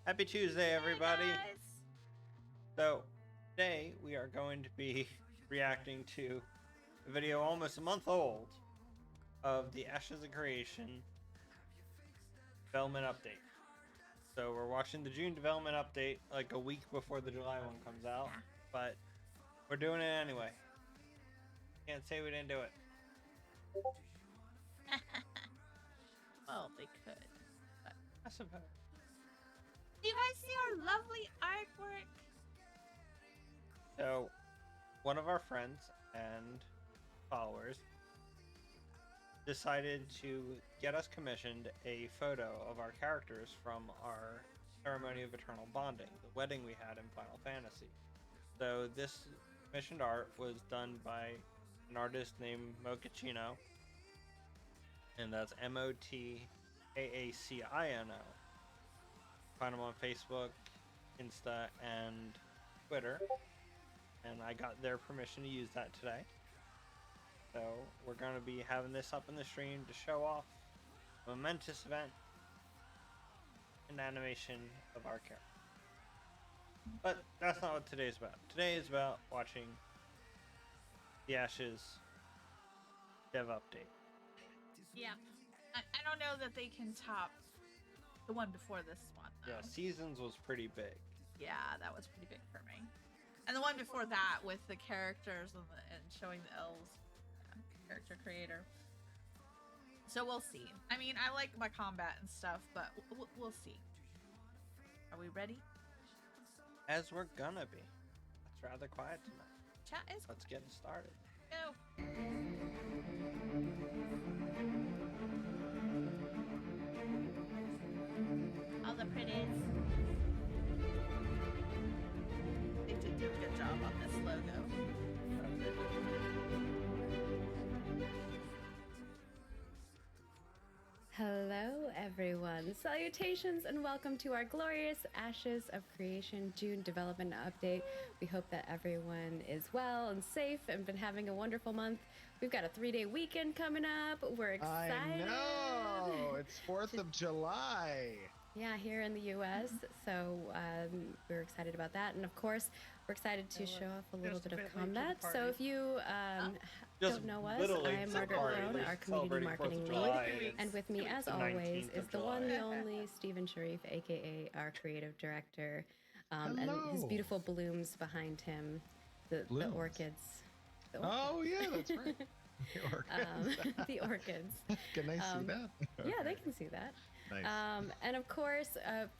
Happy Tuesday, everybody. Hey guys. So, today we are going to be reacting to a video almost a month old of the Ashes of Creation development update. So, we're watching the June development update like a week before the July one comes out, Yeah. but we're doing it anyway. Can't say we didn't do it. Well, they could. But I suppose. do you guys see our lovely artwork? So, one of our friends and followers decided to get us commissioned a photo of our characters from our Ceremony of Eternal Bonding, the wedding we had in Final Fantasy. So this commissioned art was done by an artist named Mochaccino, and that's Motaccino. Find him on Facebook, Insta, and Twitter, and I got their permission to use that today. So we're going to be having this up in the stream to show off a momentous event and animation of our character. But that's not what today's about. Today is about watching the Ashes dev update. Yeah. I don't know that they can top the one before this one, though. Yeah, Seasons was pretty big. Yeah, that was pretty big for me. And the one before that with the characters and showing the elves character creator. So we'll see. I mean, I like my combat and stuff, but we'll see. Are we ready? As we're gonna be. It's rather quiet tonight. Chat is. Let's get it started. Go. All the pretties. They did do a good job on this logo. Hello, everyone. Salutations and welcome to our glorious Ashes of Creation June development update. We hope that everyone is well and safe and been having a wonderful month. We've got a 3-day weekend coming up. We're excited. I know. It's 4th of July. Yeah, here in the U.S. So we're excited about that. And of course, we're excited to show off a little bit of combat. So if you don't know us, I'm Margaret Brown, our community marketing lead. And with me, as always, is the one, the only Stephen Sharif, aka our creative director. And his beautiful blooms behind him, the orchids. Oh, yeah, that's right. The orchids. The orchids. Can they see that? Yeah, they can see that. Nice. And of course,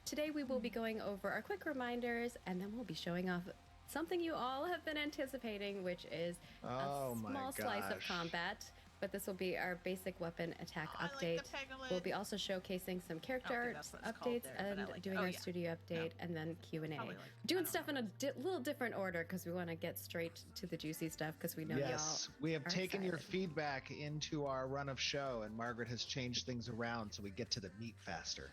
today we will be going over our quick reminders, and then we'll be showing off something you all have been anticipating, which is a small slice of combat. But this will be our basic weapon attack update. Like We'll be also showcasing some character updates and doing our studio update, and then Q&A. Doing stuff in a little different order because we want to get straight to the juicy stuff because we know yes, y'all we have taken your excited. feedback into our run of show, and Margaret has changed things around so we get to the meat faster.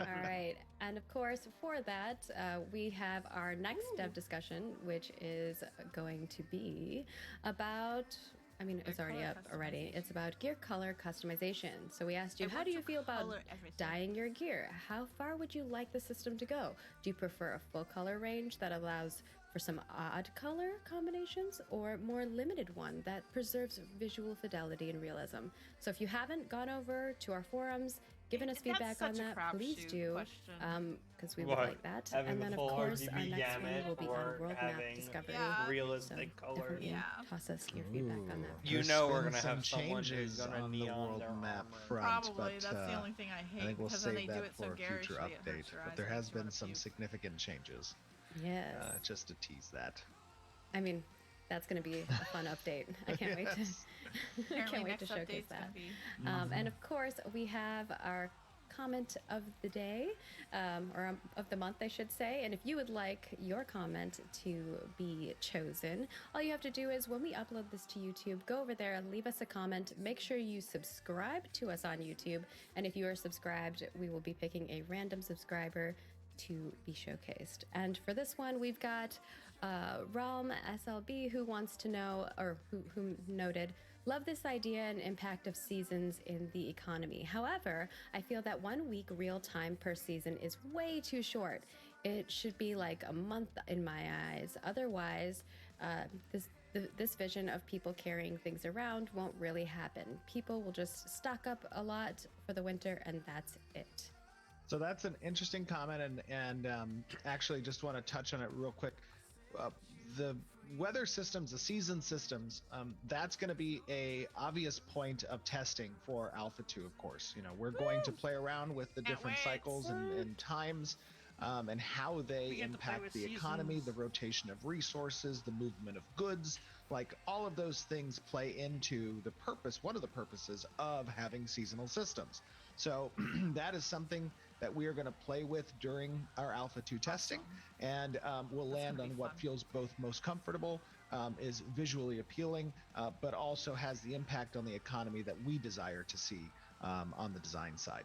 All right. And of course, for that, we have our next dev discussion, which is going to be about, I mean, it's already up already. It's about gear color customization. So we asked you, how do you feel about dyeing your gear? How far would you like the system to go? Do you prefer a full color range that allows for some odd color combinations, or more limited one that preserves visual fidelity and realism? So if you haven't gone over to our forums, given us feedback on that, please do, because we would like that. And then, of course, our next one will be on world map discovery. Realistic color. Toss us your feedback on that. You know we're gonna some have someone who's changes gonna on the neon world their map armor. front, Probably. but That's the only thing I hate. I think we'll because then save they do that it so for a future garishly, it hurts update. your But eyes, there it has makes you been wanna some puke. significant changes, Yes. just to tease that. I mean, that's going to be a fun update. I can't wait to Apparently wait to next showcase update's that. gonna be- And of course, we have our comment of the day, or of the month, I should say. And if you would like your comment to be chosen, all you have to do is when we upload this to YouTube, go over there, leave us a comment. Make sure you subscribe to us on YouTube. And if you are subscribed, we will be picking a random subscriber to be showcased. And for this one, we've got Realm SLB, who wants to know, or who noted, Love this idea and impact of seasons in the economy. However, I feel that 1 week real time per season is way too short. It should be like a month in my eyes. Otherwise, this vision of people carrying things around won't really happen. People will just stock up a lot for the winter, and that's it. So that's an interesting comment, and actually just want to touch on it real quick. The weather systems, the season systems, that's going to be a obvious point of testing for Alpha 2, of course. You know, we're going to play around with the different cycles and times, and how they impact the economy, the rotation of resources, the movement of goods. Like, all of those things play into the purpose, one of the purposes of having seasonal systems. So that is something that we are going to play with during our Alpha 2 testing. And we'll land on what feels both most comfortable, is visually appealing, but also has the impact on the economy that we desire to see on the design side.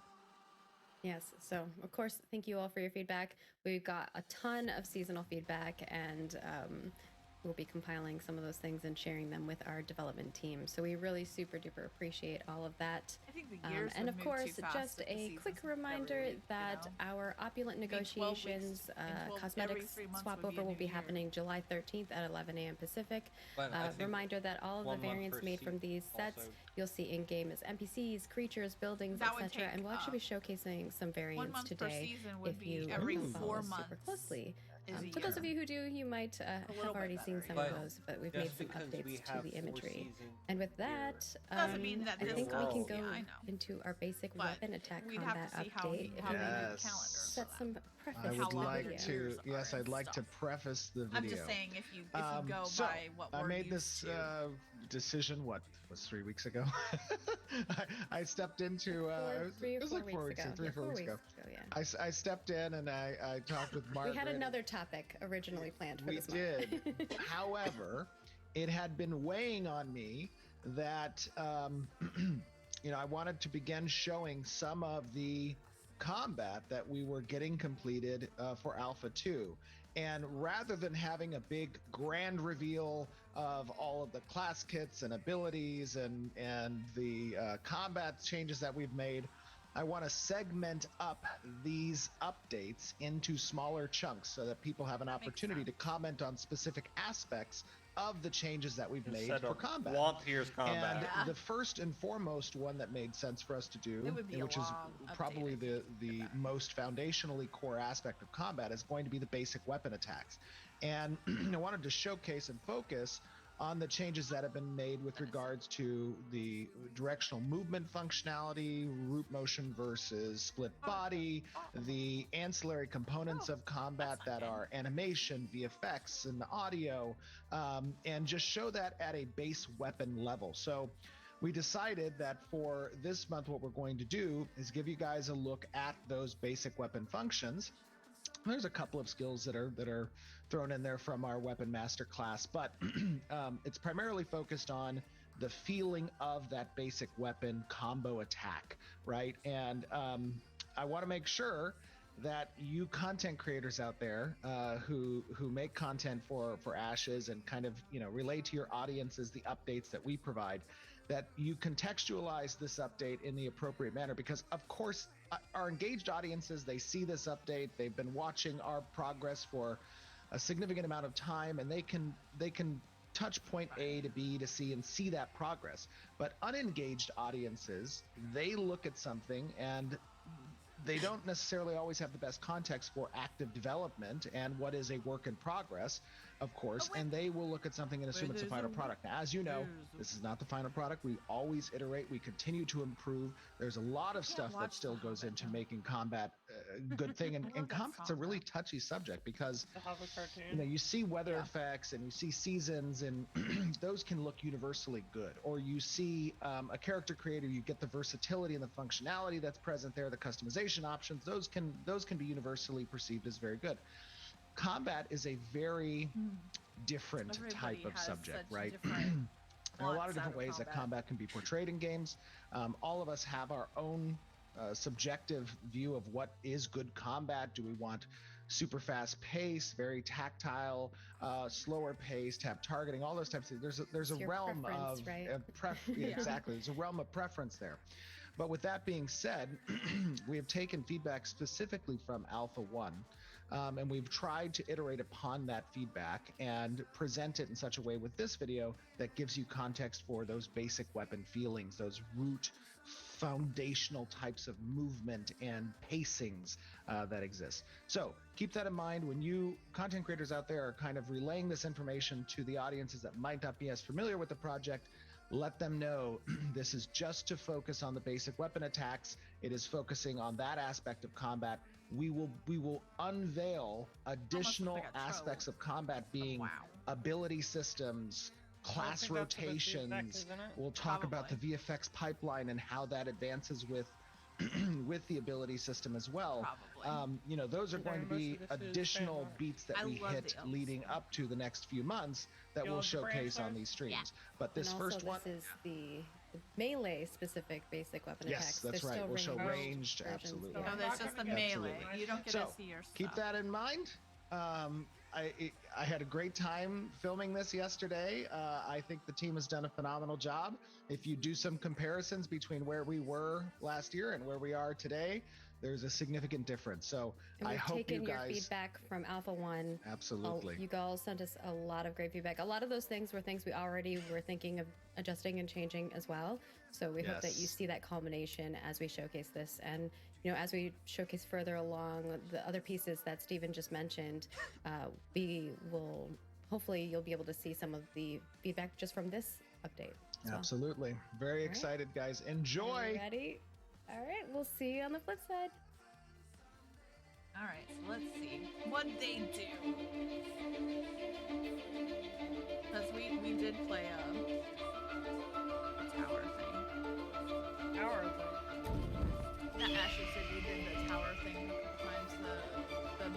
Yes. So, of course, thank you all for your feedback. We've got a ton of seasonal feedback, and we'll be compiling some of those things and sharing them with our development team. So we really super duper appreciate all of that. I think the years and would of move course, too fast just with the a seasons quick every reminder week, that you know? our opulent 12 weeks negotiations, and 12 cosmetics every 3 months swap would be a over will new be year. happening July 13th at 11 a.m. Pacific. But I think Reminder that all of the 1 month variants per made from these sets also- you'll see in game as NPCs, creatures, buildings, That would etc. take, And we'll actually be showcasing some 1 variants month per today season would if be you every follow 4 us super months. closely. Is a For those of year. you who do, you might have little bit already seen better, some yeah. of those, but we've made Just some because we updates to have the 4 imagery. seasons And with here that, Doesn't mean that I this think we world- can go Yeah, I know. into our basic But weapon attack we'd combat have to see how update. If how you they do want the Yes. calendar. to for set that. some I preface how would to the long like the video. to, years yes, are I'd and like to stuff. preface the video. I'm just saying if you go So, by what I we're made used this to. decision, what was 3 weeks ago? I stepped into, it was like 4 weeks ago, 3 or 4 weeks ago. Yeah. I stepped in and I talked with Margaret. We had another topic originally planned for We this did. month. However, it had been weighing on me that, you know, I wanted to begin showing some of the combat that we were getting completed for Alpha 2. And rather than having a big grand reveal of all of the class kits and abilities and the combat changes that we've made, I want to segment up these updates into smaller chunks so that people have an opportunity to comment on specific aspects of the changes that we've made Instead for of combat. Wampier's combat. And Yeah. the first and foremost one that made sense for us to do, It would be a which is long update, probably I the think, for that. most foundationally core aspect of combat, is going to be the basic weapon attacks. And I wanted to showcase and focus on the changes that have been made with regards to the directional movement functionality, root motion versus split body, the ancillary components of combat that are animation, VFX, and audio, and just show that at a base weapon level. So we decided that for this month, what we're going to do is give you guys a look at those basic weapon functions. There's a couple of skills that are thrown in there from our weapon master class, but it's primarily focused on the feeling of that basic weapon combo attack, right? And I want to make sure that you content creators out there who make content for Ashes and kind of, you know, relay to your audiences the updates that we provide, that you contextualize this update in the appropriate manner, because of course our engaged audiences, they see this update, they've been watching our progress for a significant amount of time, and they can touch point A to B to C and see that progress. But unengaged audiences, they look at something and they don't necessarily always have the best context for active development and what is a work in progress, of course, and they will look at something and assume it's a final product. Now, as you know, this is not the final product. We always iterate. We continue to improve. There's a lot of stuff that still goes into making combat a good thing. And combat's a really touchy subject because, you know, you see weather effects and you see seasons, and those can look universally good. Or you see a character creator, you get the versatility and the functionality that's present there, the customization options, those can be universally perceived as very good. Combat is a very different type of subject, right? There are a lot of different ways that combat can be portrayed in games. All of us have our own subjective view of what is good combat. Do we want super fast pace, very tactile, slower pace, tap targeting, all those types of things. There's a It's your realm preference, of right? Yeah. exactly. There's a realm of preference there. But with that being said, we have taken feedback specifically from Alpha 1, and we've tried to iterate upon that feedback and present it in such a way with this video that gives you context for those basic weapon feelings, those root foundational types of movement and pacings that exist. So keep that in mind when you content creators out there are kind of relaying this information to the audiences that might not be as familiar with the project. Let them know this is just to focus on the basic weapon attacks. It is focusing on that aspect of combat. We will unveil additional like a trope. aspects of combat being wow. ability systems, class think that's what the VFX rotations. is, isn't it? We'll talk about the Probably. VFX pipeline and how that advances with with the ability system as well. Probably. Those are going to Most be of this is additional Fanmar. beats that I we love hit the elves. leading up to the next few months that You we'll love the showcase on Branchers? these streams. Yeah. But this and also, first one, this is the melee specific basic weapon yes, attacks. that's There's right. still We'll show ranged ranged, versions, absolutely. No, yeah. I'm that's not just the gonna get melee. Absolutely. You don't get So, to see your stuff. keep that in mind. I had a great time filming this yesterday. I think the team has done a phenomenal job. If you do some comparisons between where we were last year and where we are today, there's a significant difference. So And I we've hope taken you your guys feedback from Alpha 1. absolutely. You all sent us a lot of great feedback. A lot of those things were things we already were thinking of adjusting and changing as well. So we hope that you Yes. see that culmination as we showcase this. And, as we showcase further along the other pieces that Steven just mentioned, we will, hopefully you'll be able to see some of the feedback just from this update as well. Absolutely. Very right. excited, guys. Are you Enjoy. ready? All right, we'll see you on the flip side. All right, so let's see what they do. Because we did play a tower thing. Tower thing. Not Ashley said we did the tower thing a couple times.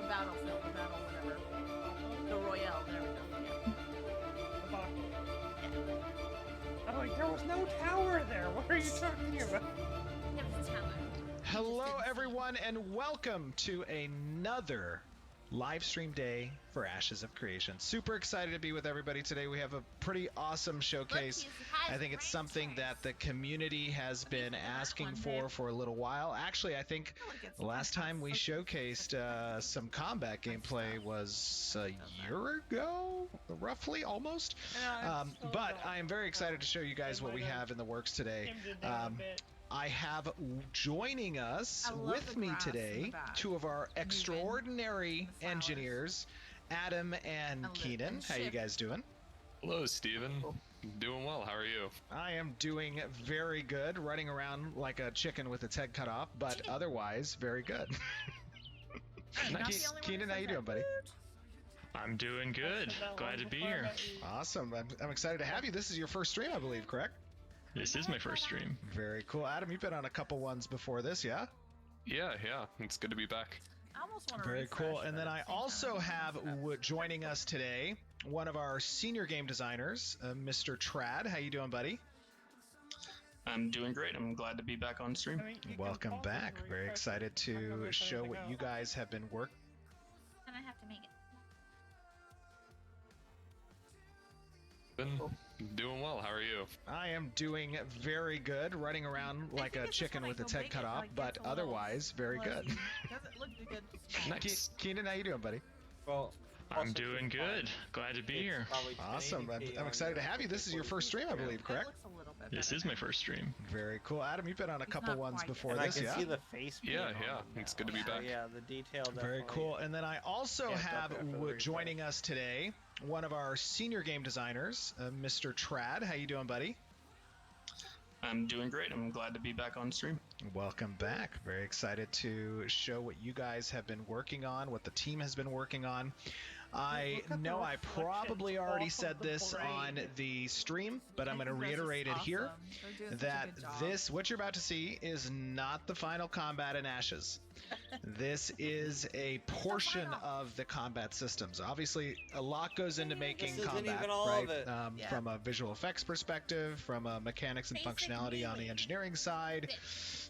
The battlefield, the battle, whatever. The Royale. There we go. Yeah. I'm like, there was no tower there. What are you talking about? It was a tower. Hello, everyone, and welcome to another live stream day for Ashes of Creation. Super excited to be with everybody today. We have a pretty awesome showcase. I think it's something that the community has been asking for a little while. Actually, I think the last time we showcased some combat gameplay was a year ago, roughly, almost. But I am very excited to show you guys what we have in the works today. Tim did that a bit. I have joining us I love with the me grass in today the back. two of our Moving extraordinary the flowers. engineers, Adam and I love Keenan. and How you Shiv. guys doing? Hello, Steven. Doing well. How are you? I am doing very good, running around like a chicken with its head cut off, but otherwise very good. I'm not Nice. the only one Keenan, who how said you that. doing, buddy? I'm doing good. Said that Glad long to be before I here. met you. Awesome. I'm excited to have you. This is your first stream, I believe, correct? This is my first stream. Very cool. Adam, you've been on a couple ones before this, yeah? Yeah. It's good to be back. I almost want to Very refresh, cool. And but then at I the same also time, have joining us today one of our senior game designers, Mr. Trad. How you doing, buddy? I'm doing great. I'm glad to be back on stream. I mean, you can Welcome pause back. and Very refresh excited it. I don't know to if there's show anything what you else. guys have been working. And I have to make it. Been doing well. How are you? I am doing very good, running around I like think a it's just chicken when I with go its head big, cut it, off, like, but gets a little otherwise very good. fuzzy. Doesn't look good. Nice. Keenan, how you doing, buddy? Well, I'm also doing keep in mind, good. Glad to be it's here. probably Awesome. 1080p I'm on excited to your have you. This is your first stream, I believe, It correct? looks a little bit This better is my first stream. Very cool. Adam, you've been on a He's couple not ones quite before And I this, can yeah? see the face. Yeah, paint on yeah, them it's now. good to be So, back. Yeah, the detail. Very definitely- cool. And then I also Yeah, have definitely after the joining us today one of our senior game designers, Mr. Trad. How you doing, buddy? I'm doing great. I'm glad to be back on stream. Welcome back. Very excited to show what you guys have been working on, what the team has been working on. I Look at the know I probably reflections already off said of the this on brain. the stream, but I'm I going to think this is reiterate it here. awesome. They're doing such a That good job. this, what you're about to see, is not the final combat in Ashes. This is a portion final. of the combat systems. Obviously, a lot goes into making This isn't combat, even all right? of it. Yeah. From a visual effects perspective, from a mechanics and Basic functionality on the melee. engineering side,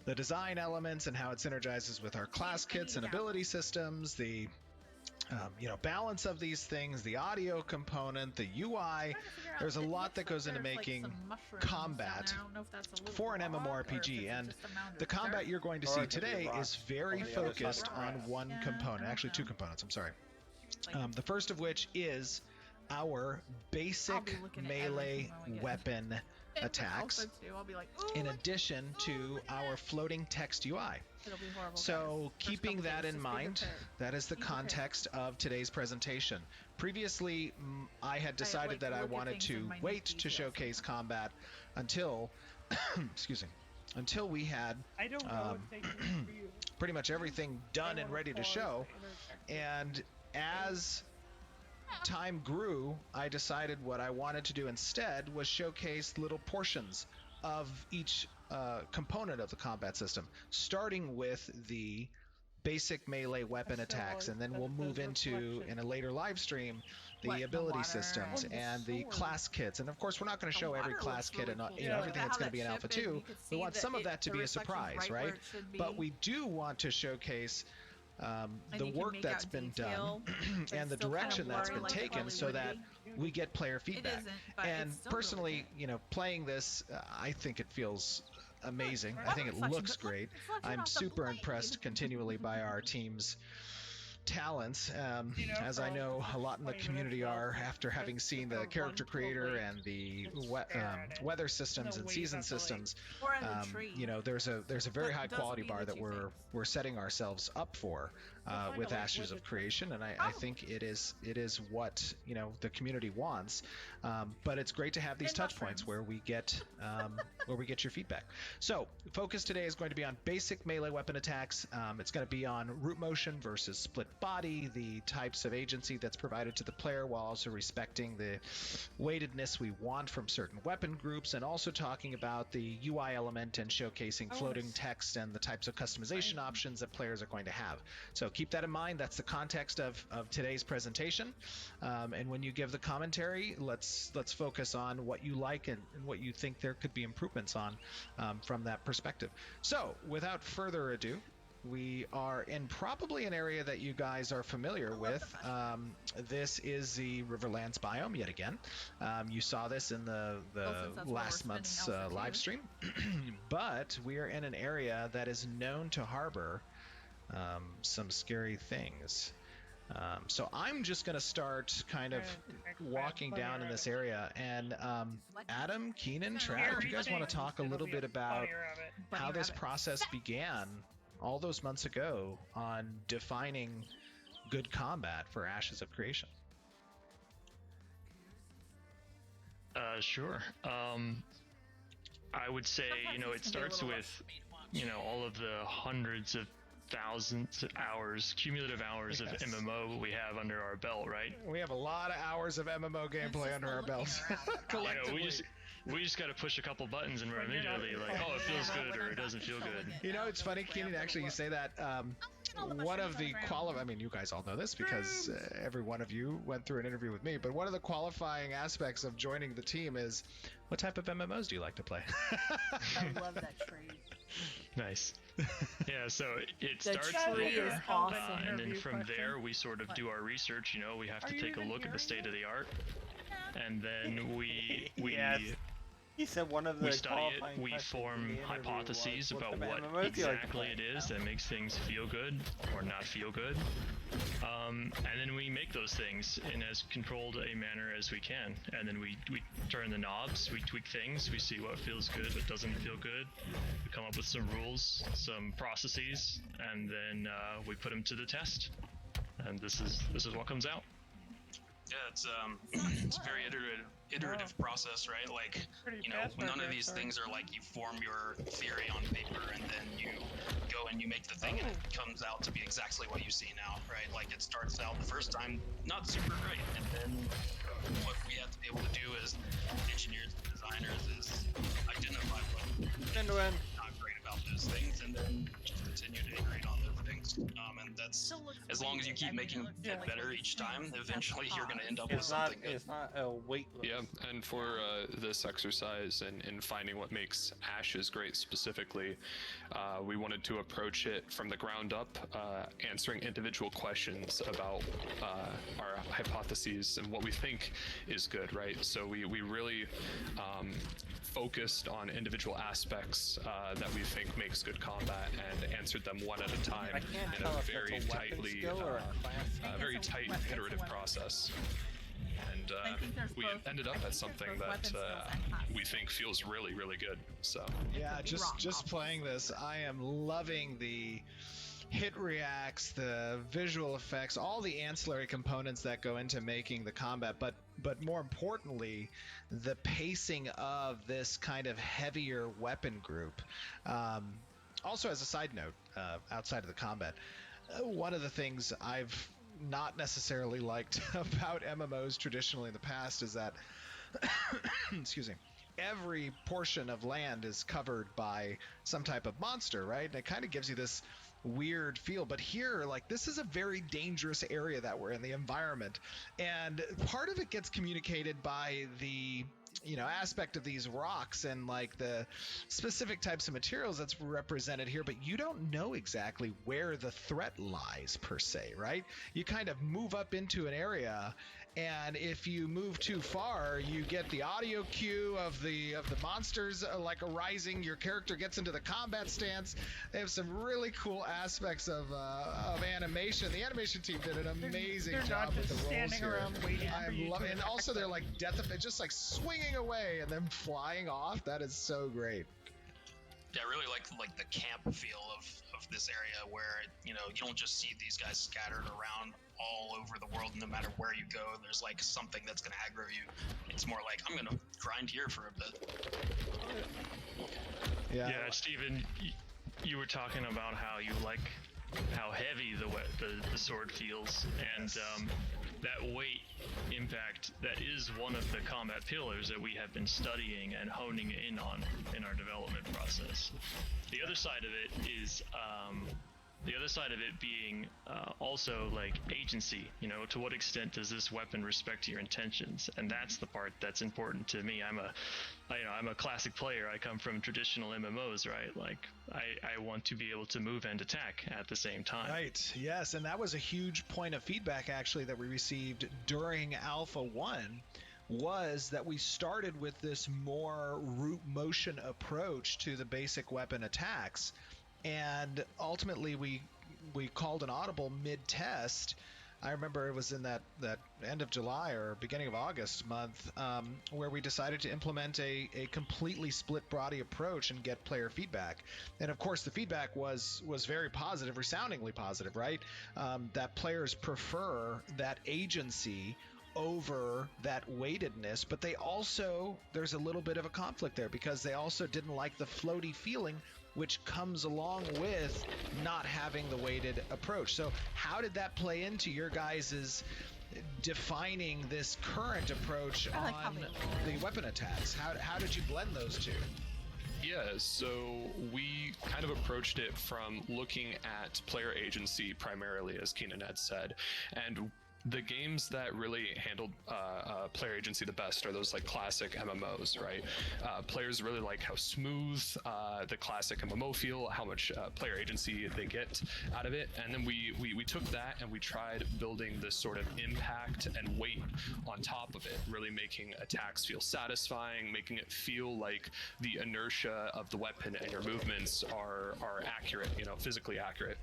the design elements and how it synergizes with our class I need kits and to ability systems, the balance of these things, the audio component, the UI. Trying to figure out, There's a it lot looks that goes like into there's, like, making some mushrooms combat down there. I don't know if that's a little for an rock or if MMORPG, it's and just a mound of the combat dirt. you're going to Or see it could be today rock is very on the other side of focused the on grass. one Yeah, I component, don't actually two know. components, I'm sorry. Like, The first of which is our basic looking at melee everything when we get- weapon and attacks, also too, I'll be like, ooh, in look, addition ooh, to look at our that. floating text UI. It'll be horrible. So, guys. First keeping couple that days, in just be mind, prepared. that is the Be prepared. context of today's presentation. Previously, I had decided like that I look at wanted things to in minute wait to detail showcase combat until, excuse me, until we had I don't know Um, if they can hear you. pretty much everything done I and wanna ready to pause show. interject. And as time grew, I decided what I wanted to do instead was showcase little portions of each component of the combat system, starting with the basic melee weapon So, attacks, and then the- we'll those move into, reflections. in a later live stream, the What, the ability water systems and- and the sword. class kits. And of course, we're not going to The show every water class looks kit really and cool. Yeah. everything Look that's at going how to be in that Alpha ship is, 2. you could We see want that some of it- that to the be a reflection's surprise, right where right? it should be. But we do want to showcase And the you can work make that's out been detail, done but and it's the still kinda direction that's blurry been like it taken probably so would that be. we get player It feedback. isn't, but And it's still really personally, good. playing this, I think it feels amazing. I think it Reflection, looks but look, great. reflection I'm off the super blade. impressed continually by our team's talents, You know, as I for know a lot in the 20 community minutes are left, after having just seen for the one character to creator wait and the and stare at it. weather systems No, and wait, season that's the lake. systems. Or in the tree. There's a very Th- high those quality would be bar the that two things. we're setting ourselves up for find with a, like, Ashes of wizard Creation, and I Oh. think it is what the community wants. But it's great to have these And touch points mushrooms. where we get your feedback. So focus today is going to be on basic melee weapon attacks. It's going to be on root motion versus split body, the types of agency that's provided to the player, while also respecting the weightedness we want from certain weapon groups, and also talking about the UI element and showcasing floating text and the types of customization options that players are going to have. So keep that in mind. That's the context of today's presentation. And when you give the commentary, let's focus on what you like and what you think there could be improvements on from that perspective. So without further ado, we are in probably an area that you guys are familiar with. This is the Riverlands biome yet again. You saw this in the since that's where last we're month's spending Alpha live 2. stream. But we are in an area that is known to harbor some scary things. So I'm just going to start kind of walking down in this area. And Adam, Keenan, Trav, do you guys want to talk a little bit about how this process began all those months ago on defining good combat for Ashes of Creation? Sure. I would say, it starts with, all of the hundreds of thousands of hours, cumulative hours of Yes. MMO we have under our belt, right? We have a lot of hours of MMO gameplay under our belts. Collectively. We just got to push a couple buttons and we're When you're not- immediately like, oh, it feels good or it doesn't feel good. You know, it's funny, Keenan, actually, you say that. One of the I mean, you guys all know this because every one of you went through an interview with me, but one of the qualifying aspects of joining the team is, what type of MMOs do you like to play? I love that tree. Nice. Yeah, so it The starts tree is there, awesome. and then Interview from question. there we sort of do our research. We have Are to you take a even look at the hearing state of the art, and then we Yes. He said one of the we study it. qualifying We questions in form the interview hypotheses was, about type of what MMOs do you like to exactly play? it is that makes things feel good or not feel good, and then we make those things in as controlled a manner as we can, and then we turn the knobs, we tweak things, we see what feels good, what doesn't feel good, we come up with some rules, some processes, and then we put them to the test, and this is what comes out. Yeah, it's a very iterative process, right? Like, you know, none of these things are like you form your theory on paper and then you go and you make the thing and it comes out to be exactly what you see now, right? Like, it starts out the first time not super great, and then what we have to be able to do as engineers and designers is identify what's not great about those things, and then just continue to iterate on those things. And that's Still looks as long as you weighted. keep I mean, making looks it like better it's each time, things eventually that's you're going to end up hot. with something good. It's not a weightless. Yeah, and for this exercise and finding what makes Ashes great specifically, we wanted to approach it from the ground up, answering individual questions about our hypotheses and what we think is good, right? So we really focused on individual aspects that we think makes good combat and answered them one at a time I can't in tell a if very it's a weapon tightly, skill or a class. very tight iterative process. And I think there's we both- ended I up think at there's something both that weapon skills and class we think feels really, really good. So Yeah, could be wrong, just obviously. playing this, I am loving the hit reacts, the visual effects, all the ancillary components that go into making the combat, but more importantly, the pacing of this kind of heavier weapon group. Also, as a side note, outside of the combat, one of the things I've not necessarily liked about MMOs traditionally in the past is that excuse me, every portion of land is covered by some type of monster, right? And it kind of gives you this weird feel. But here, like, this is a very dangerous area that we're in, the environment, and part of it gets communicated by the aspect of these rocks and like the specific types of materials that's represented here, but you don't know exactly where the threat lies per se, right? You kind of move up into an area, and if you move too far, you get the audio cue of the monsters like arising. Your character gets into the combat stance. They have some really cool aspects of animation. The animation team did an amazing job with the rolls here. I'm loving, and also they're like just like swinging away and then flying off. That is so great. Yeah, I really like the camp feel of this area where, you know, you don't just see these guys scattered around all over the world. No matter where you go, there's like something that's going to aggro you. It's more like, I'm going to grind here for a bit. Yeah, Steven, you were talking about how you like how heavy the sword feels, and that weight impact, that is one of the combat pillars that we have been studying and honing in on in our development process. The other side of it is being also like agency. You know, to what extent does this weapon respect your intentions? And that's the part that's important to me. I'm a classic player. I come from traditional MMOs, right? Like I want to be able to move and attack at the same time. Right. Yes, and that was a huge point of feedback actually that we received during Alpha 1, was that we started with this more root motion approach to the basic weapon attacks, and ultimately we called an audible mid-test. I remember it was in that end of July or beginning of August month, where we decided to implement a completely split body approach and get player feedback. And of course the feedback was very positive, resoundingly positive, right? That players prefer that agency over that weightedness, but there's a little bit of a conflict there because they also didn't like the floaty feeling which comes along with not having the weighted approach. So how did that play into your guys' defining this current approach on the weapon attacks? How did you blend those two? yeah, so we kind of approached it from looking at player agency primarily, as Keenan had said, and the games that really handled player agency the best are those like classic MMOs, right? Players really like how smooth the classic MMO feel, how much player agency they get out of it, and then we took that and we tried building this sort of impact and weight on top of it, really making attacks feel satisfying, making it feel like the inertia of the weapon and your movements are accurate, you know, physically accurate.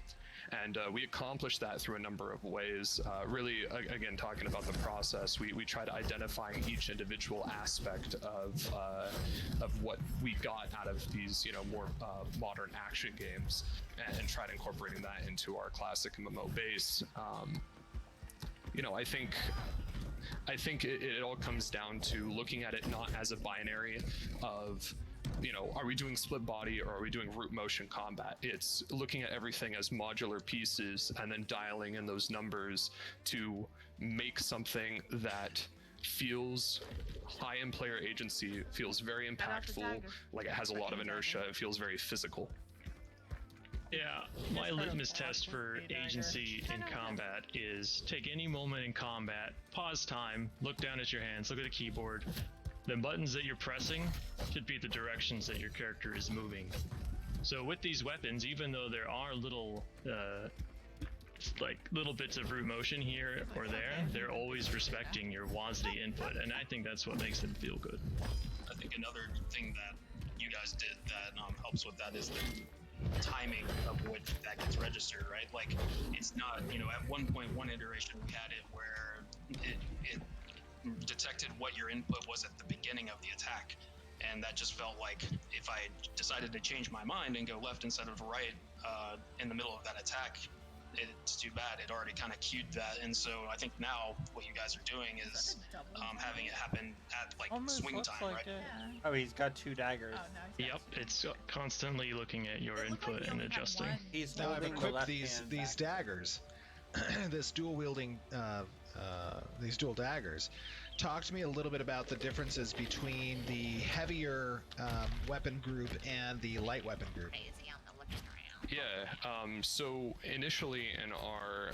And we accomplished that through a number of ways. Really, again, talking about the process, we tried identifying each individual aspect of what we got out of these, you know, more modern action games, and tried incorporating that into our classic MMO base. You know, I think I think it all comes down to looking at it not as a binary of, are we doing split body or are we doing root motion combat? It's looking at everything as modular pieces and then dialing in those numbers to make something that feels high in player agency, feels very impactful, like it has a lot of inertia, it feels very physical. Yeah, my litmus test for agency in combat is take any moment in combat, pause time, look down at your hands, look at the keyboard. The buttons that you're pressing should be the directions that your character is moving. So with these weapons, even though there are little bits of root motion here or there, they're always respecting your WASD input, and I think that's what makes them feel good. I think another thing that you guys did that helps with that is the timing of which that gets registered, right? Like, it's not, at 1.1 iteration we had it where it detected what your input was at the beginning of the attack, and that just felt like if I decided to change my mind and go left instead of right in the middle of that attack, it's too bad. It already kind of queued that, and so I think now what you guys are doing is having it happen at swing time, right? Yeah. Oh, he's got 2 daggers. Oh, no, he's got Yep, it's constantly looking at your It looked like input he and only had adjusting. one. He's Now I've holding the equipped left these hand these back. daggers, this dual wielding, these dual daggers. Talk to me a little bit about the differences between the heavier weapon group and the light weapon group. crazy on the looking around. Yeah, so initially in our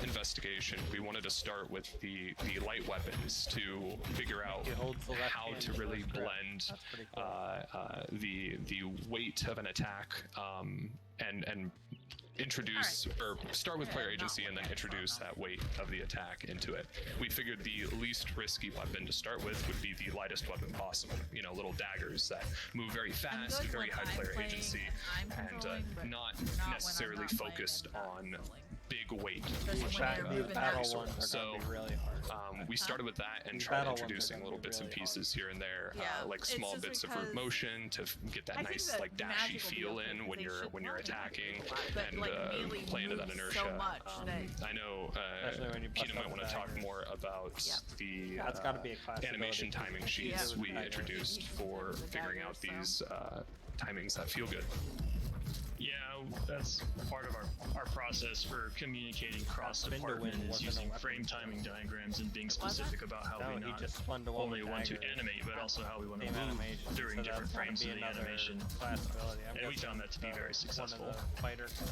investigation, we wanted to start with the light weapons to figure out He holds the left how hand to for really his grip. blend That's pretty cool. the weight of an attack and introduce or start with player agency and then introduce that weight of the attack into it. We figured the least risky weapon to start with would be the lightest weapon possible. Little daggers that move very I'm fast, good very when high I'm player playing agency, and I'm and controlling, but not when I'm necessarily not playing focused and not on controlling. big weight. Especially when That, you're these moving battle that ones are So, going to be really hard. We started with that and These tried battle ones are introducing gonna little be bits and really hard. pieces here and there, Yeah, like it's small just bits of root because motion to get that I think nice that like dashy magic will be feel okay in because when they you're should when you're probably attacking do a lot, but, and melee play into that moves inertia. so much that I know Especially when you bust Peter might out want the to talk daggers. more about Yep. the That's gotta be a class animation ability. timing Yeah. sheets we Daggers. introduced for The figuring out daggers, these timings that feel good. Yeah, that's part of our process for communicating cross department Window is wasn't a using weapon. frame timing diagrams and being Was it? specific about how No, we he not just spun to one only with want to daggers. animate but also how we want to Same move animation. during so different that's gotta frames be of the another animation. class ability. I'm And we guessing found that to be the- very successful. One of the fighters.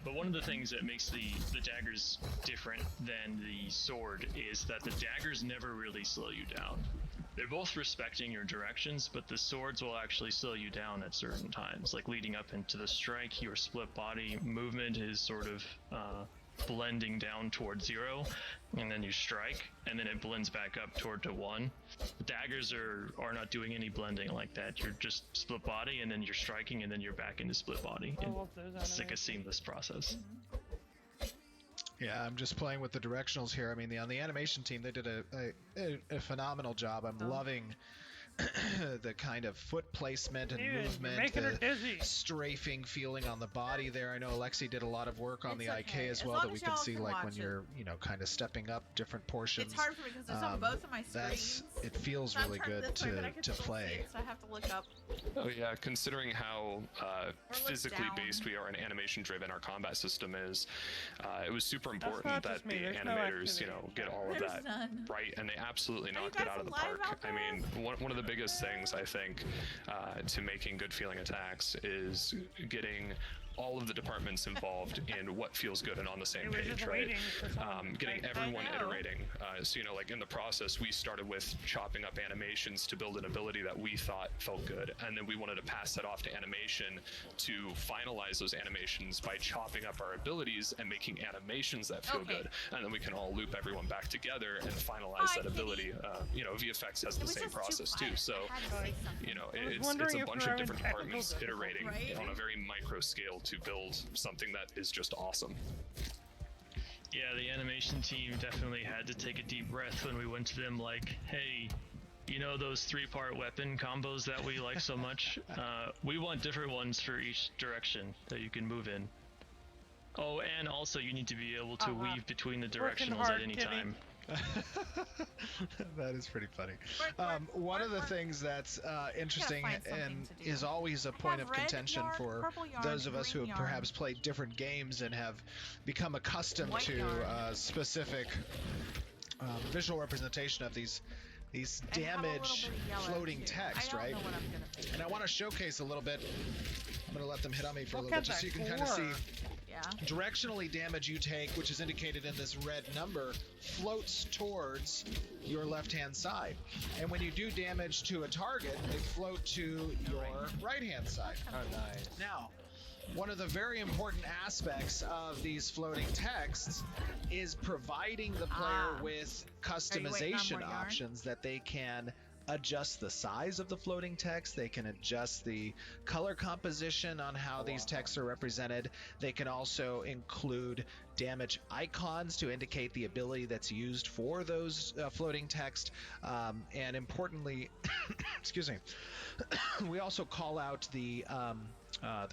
But one of the things that makes the daggers different than the sword is that the daggers never really slow you down. They're both respecting your directions, but the swords will actually slow you down at certain times. Like leading up into the strike, your split body movement is sort of blending down toward 0, and then you strike, and then it blends back up toward to 1. The daggers are not doing any blending like that. You're just split body, and then you're striking, and then you're back into split body. And it's like a seamless process. Yeah, I'm just playing with the directionals here. I mean, on the animation team, they did a phenomenal job. I'm loving the kind of foot placement and movement, the strafing feeling on the body there. I know Alexi did a lot of work on It's the okay. IK as As well long that we as can y'all see, can like when watch it. you're, kind of stepping up different portions. It's hard for me because it's on both of my screens. It feels So I'm really turned good this way, but I can to still see play. it, so I have to look up. Oh yeah, considering how look physically down. based we are and animation driven our combat system is, it was super not important that just me, the there's no animators, activity. get all of There's that none. right, and they absolutely Are you knocked it guys out of the alive park. out I mean, there? one of the biggest things I think to making good feeling attacks is getting all of the departments involved in what feels good and on the same page, right? Getting everyone know. iterating. So, like in the process, we started with chopping up animations to build an ability that we thought felt good. And then we wanted to pass that off to animation to finalize those animations by chopping up our abilities and making animations that feel Okay. good. And then we can all loop everyone back together and finalize that ability. VFX has the It was same just too process too. quiet. So, I had to say something. it's wondering a if bunch we're of having different technical departments iterating Right? on a very micro scale to build something that is just awesome. Yeah, the animation team definitely had to take a deep breath when we went to them like, hey, those 3-part weapon combos that we like so much? We want different ones for each direction that you can move in. Oh, and also you need to be able to weave between the directionals at any time. That is pretty funny. One of the things that's interesting and is always a point of contention for those of us who have perhaps played different games and have become accustomed to specific visual representation of these damaged floating text, right? And I want to showcase a little bit. I'm going to let them hit on me for a little bit just so you can kind of see. Directionally, damage you take, which is indicated in this red number, floats towards your left-hand side. And when you do damage to a target, they float to your right-hand side. Oh, nice. Now, one of the very important aspects of these floating texts is providing the player with customization options that they can adjust the size of the floating text. They can adjust the color composition on how these texts are represented. They can also include damage icons to indicate the ability that's used for those floating text. And importantly, excuse me, we also call out the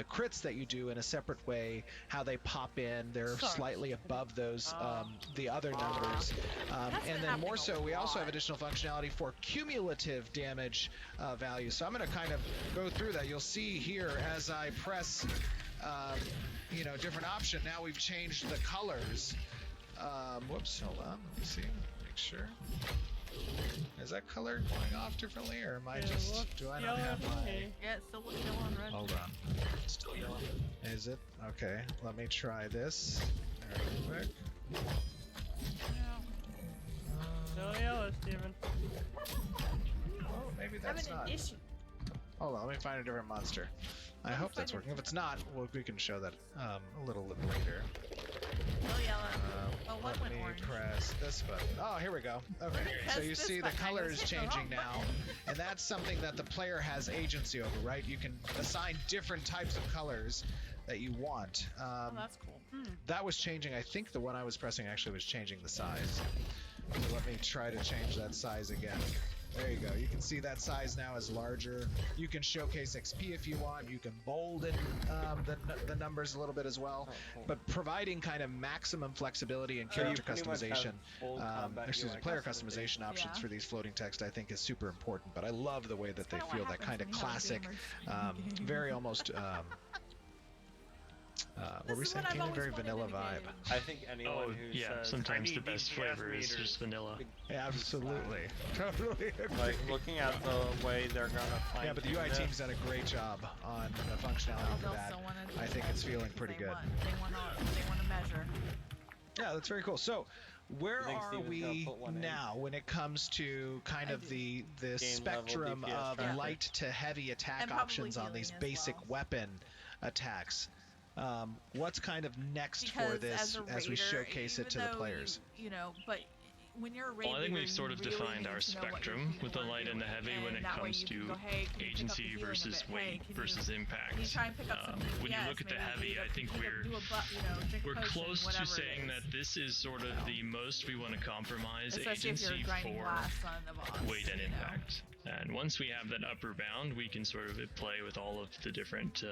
crits that you do in a separate way, how they pop in. They're slightly above those the other numbers. And then more so, we also have additional functionality for cumulative damage values. So I'm going to kind of go through that. You'll see here as I press different option, now we've changed the colors. Whoops, hold on, let me see, make sure. Is that color going off differently, or am I do I not have my... Yeah, it's still yellow and red. Hold on. Still yellow. Is it? Okay, let me try this real quick. Still yellow, Steven. Oh, maybe that's not. Hold on, let me find a different monster. I hope that's working. If it's not, we can show that a little later. Still yellow. Let me press this button. Oh, here we go. Okay, so you see the color is changing now, and that's something that the player has agency over, right? You can assign different types of colors that you want. That's cool. That was changing. I think the one I was pressing actually was changing the size. So let me try to change that size again. There you go. You can see that size now is larger. You can showcase XP if you want. You can bolden the numbers a little bit as well. But providing kind of maximum flexibility and character customization, player customization options for these floating text, I think is super important. But I love the way that they feel that kind of classic, very almost... what were we saying? Very vanilla vibe. I think anyone who says, sometimes the best flavor is just vanilla. Yeah, absolutely. Totally. Like looking at the way they're gonna find. Yeah, but the UI team's done a great job on the functionality for that. I think it's feeling pretty good. They want to measure. Yeah, that's very cool. So, where are we now when it comes to kind of the spectrum of light to heavy attack options on these basic weapon attacks? What's kind of next for this as we showcase it to the players? But when you're a raid I think we've sort of defined our spectrum with the light and the heavy when it comes to agency versus weight versus impact. When you look at the heavy, I think we're close to saying that this is sort of the most we want to compromise agency for weight and impact. And once we have that upper bound, we can sort of play with all of the different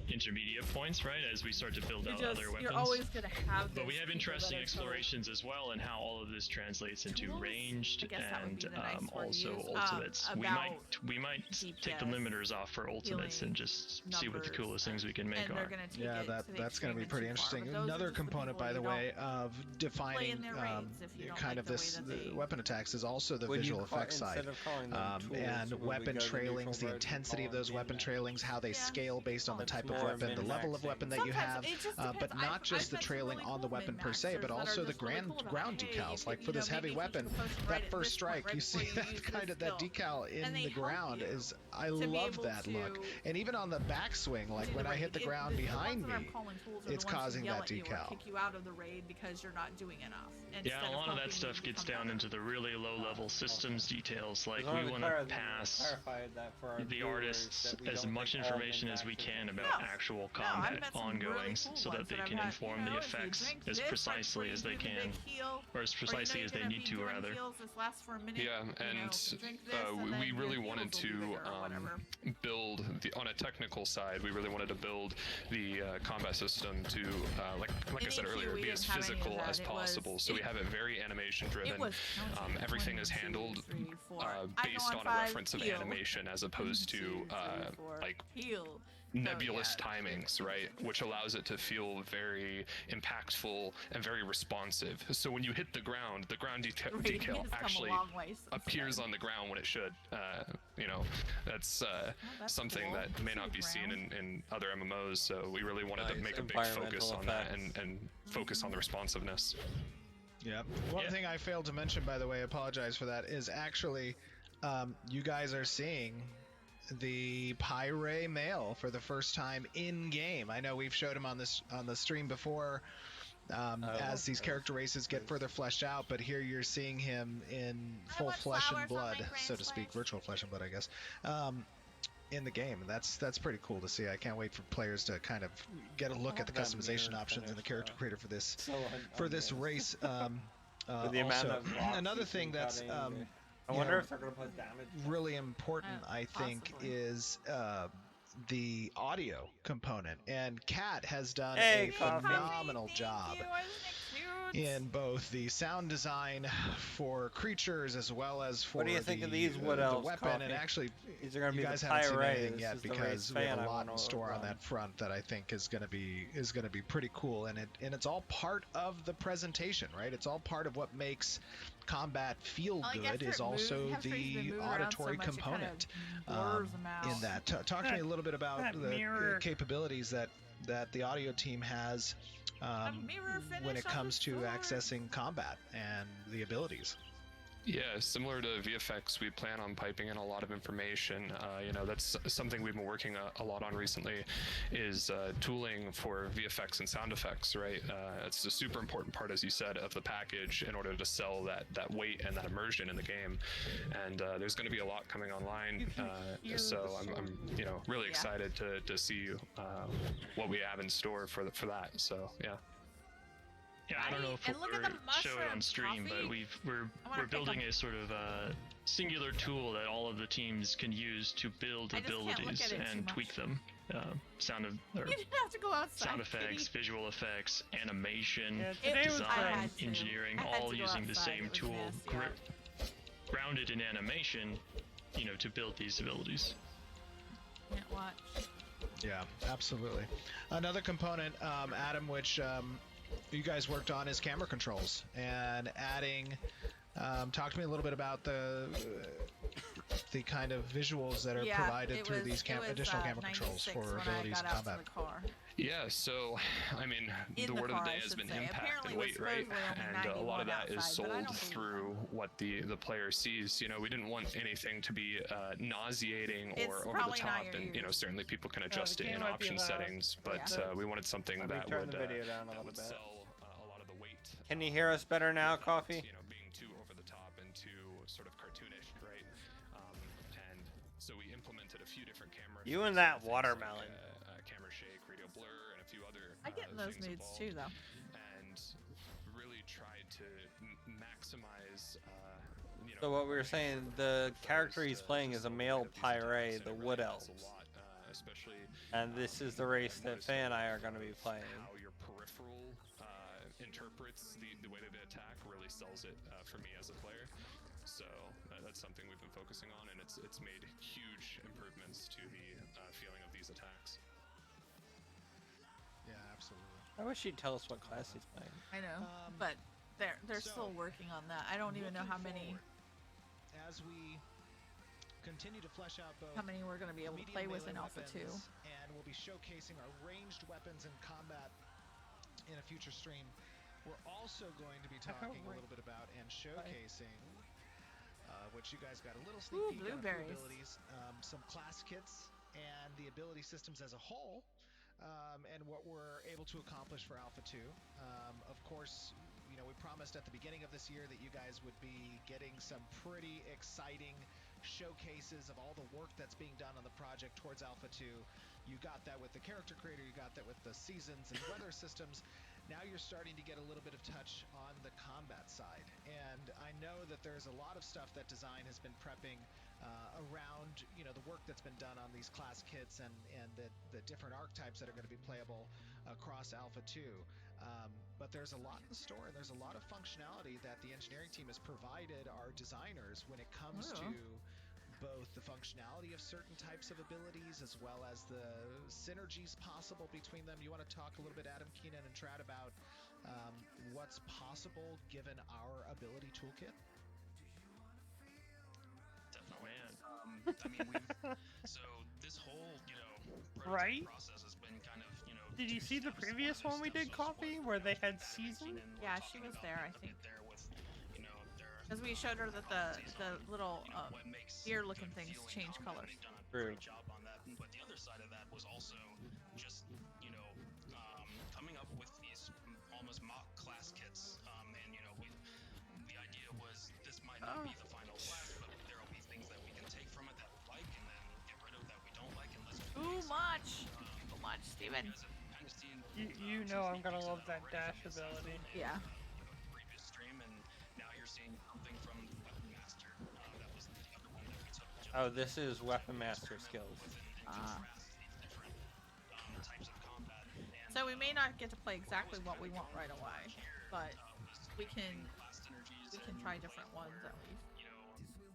intermediate points, right, as we start to build out other weapons. You're always going to have but we have interesting explorations as well, and how all of this translates into ranged and also ultimates. We might take the limiters off for ultimates and just see what the coolest things we can make are. Yeah, that's going to be pretty interesting. Another component, by the way, of defining kind of this weapon attacks is also the visual effects side. And weapon trailings, the intensity of those weapon trailings, how they scale based on the type of weapon, the level of weapon that you have, but not just the trailing on the weapon per se, but also the ground decals. Like for this heavy weapon, that first strike, you see that kind of that decal in the ground is, I love that look. And even on the backswing, like when I hit the ground behind me, it's causing that decal. Kick you out of the raid because you're not doing enough. Yeah, a lot of that stuff gets down into the really low-level systems details. Like we we want to pass the artists as much information as we can about actual combat ongoings, so that they can inform the effects as precisely as they can, or as precisely as they need to, rather. Yeah, and we really wanted to build on a technical side. We really wanted to build the combat system to, like I said earlier, be as physical as possible. So we have it very animation driven. Everything is handled based on a reference of animation, as opposed to like nebulous timings, right? Which allows it to feel very impactful and very responsive. So when you hit the ground decal actually appears on the ground when it should. You know, that's something that may not be seen in other MMOs. So we really wanted to make a big focus on that and focus on the responsiveness. Yeah. One thing I failed to mention, by the way, apologize for that, is actually you guys are seeing the Pyre male for the first time in game. I know we've showed him on the stream before as these character races get further fleshed out, but here you're seeing him in full flesh and blood, so to speak, virtual flesh and blood, I guess, in the game. And that's pretty cool to see. I can't wait for players to kind of get a look at the customization options in the character creator for this race. Another thing that's I wonder if they're going to put damage. Really important, I think, is the audio component. And Kat has done a phenomenal job in both the sound design for creatures as well as for what do you think of these Wood Elves, the weapon. Coffee? And actually, these are you guys haven't seen anything yet because we have a lot in store on that front that I think is going to be pretty cool. And it's all part of the presentation, right? It's all part of what makes combat feel good, is also the auditory component in that. Talk to me a little bit about the capabilities that the audio team has when it comes to accessing combat and the abilities. Yeah, similar to VFX, we plan on piping in a lot of information. You know, that's something we've been working a lot on recently, is tooling for VFX and sound effects, right? It's a super important part, as you said, of the package in order to sell that weight and that immersion in the game. And there's going to be a lot coming online, so I'm you know, really excited to see what we have in store for that. So yeah. Yeah, I don't know if we'll show it on stream, but we're building a sort of singular tool that all of the teams can use to build abilities and tweak them. Sound effects, visual effects, animation, design, engineering, all using the same tool, grounded in animation, you know, to build these abilities. Can't watch. Yeah, absolutely. Another component, Adam, which you guys worked on, is camera controls and adding. Talk to me a little bit about the kind of visuals that are provided through these additional camera controls for abilities in combat. Yeah, so I mean, the word of the day has been impact and weight, right? And a lot of that is sold through what the player sees. You know, we didn't want anything to be nauseating or over the top, and you know, certainly people can adjust it in option settings, but we wanted something that would sell a lot of the weight. Can you hear us better now, Coffee? You know, being too over the top and too sort of cartoonish, right? And so we implemented a few different camera. You and that watermelon. Camera shake, radio blur, and a few other. I get in those moods too, though. And really tried to maximize. You know, so what we were saying, the character he's playing is a male Pyre, the Wood Elves. And this is the race that Faye and I are going to be playing. How your peripheral interprets the way that they attack really sells it for me as a player. So that's something we've been focusing on, and it's made huge improvements to the feeling of these attacks. Yeah, absolutely. I wish he'd tell us what class he's playing. I know, but they're still working on that. I don't even know how many. As we continue to flesh out both how many we're going to be able to play with in Alpha 2. And we'll be showcasing our ranged weapons in combat in a future stream. We're also going to be talking a little bit about and showcasing, which you guys got a little sneak peek on, abilities, some class kits and the ability systems as a whole, and what we're able to accomplish for Alpha 2. Of course, you know, we promised at the beginning of this year that you guys would be getting some pretty exciting showcases of all the work that's being done on the project towards Alpha 2. You got that with the character creator, you got that with the seasons and weather systems. Now you're starting to get a little bit of touch on the combat side. And I know that there's a lot of stuff that design has been prepping around, the work that's been done on these class kits and the different archetypes that are going to be playable across Alpha 2. But there's a lot in the store, and there's a lot of functionality that the engineering team has provided our designers when it comes to both the functionality of certain types of abilities as well as the synergies possible between them. You want to talk a little bit, Adam, Keenan, and Trad about what's possible given our ability toolkit? Definitely. I mean, so this whole, Right? process has been kind of, Did you see the previous one we did, Coffee, where they had season? Yeah, she was there, I think. Because we showed her that the little ear-looking things change colors. True. Great job on that. But the other side of that was also just, coming up with these almost mock class kits. And, the idea was this might not be the final class, but there will be things that we can take from it that we like and then get rid of that we don't like. And let's Too much! Too much, Steven. You know I'm gonna love that dash ability. Yeah. Previous stream, and now you're seeing something from Weapon Master. That was the other one that we took. Oh, this is Weapon Master skills. Types of combat. So we may not get to play exactly what we want right away, but we can try different ones at least.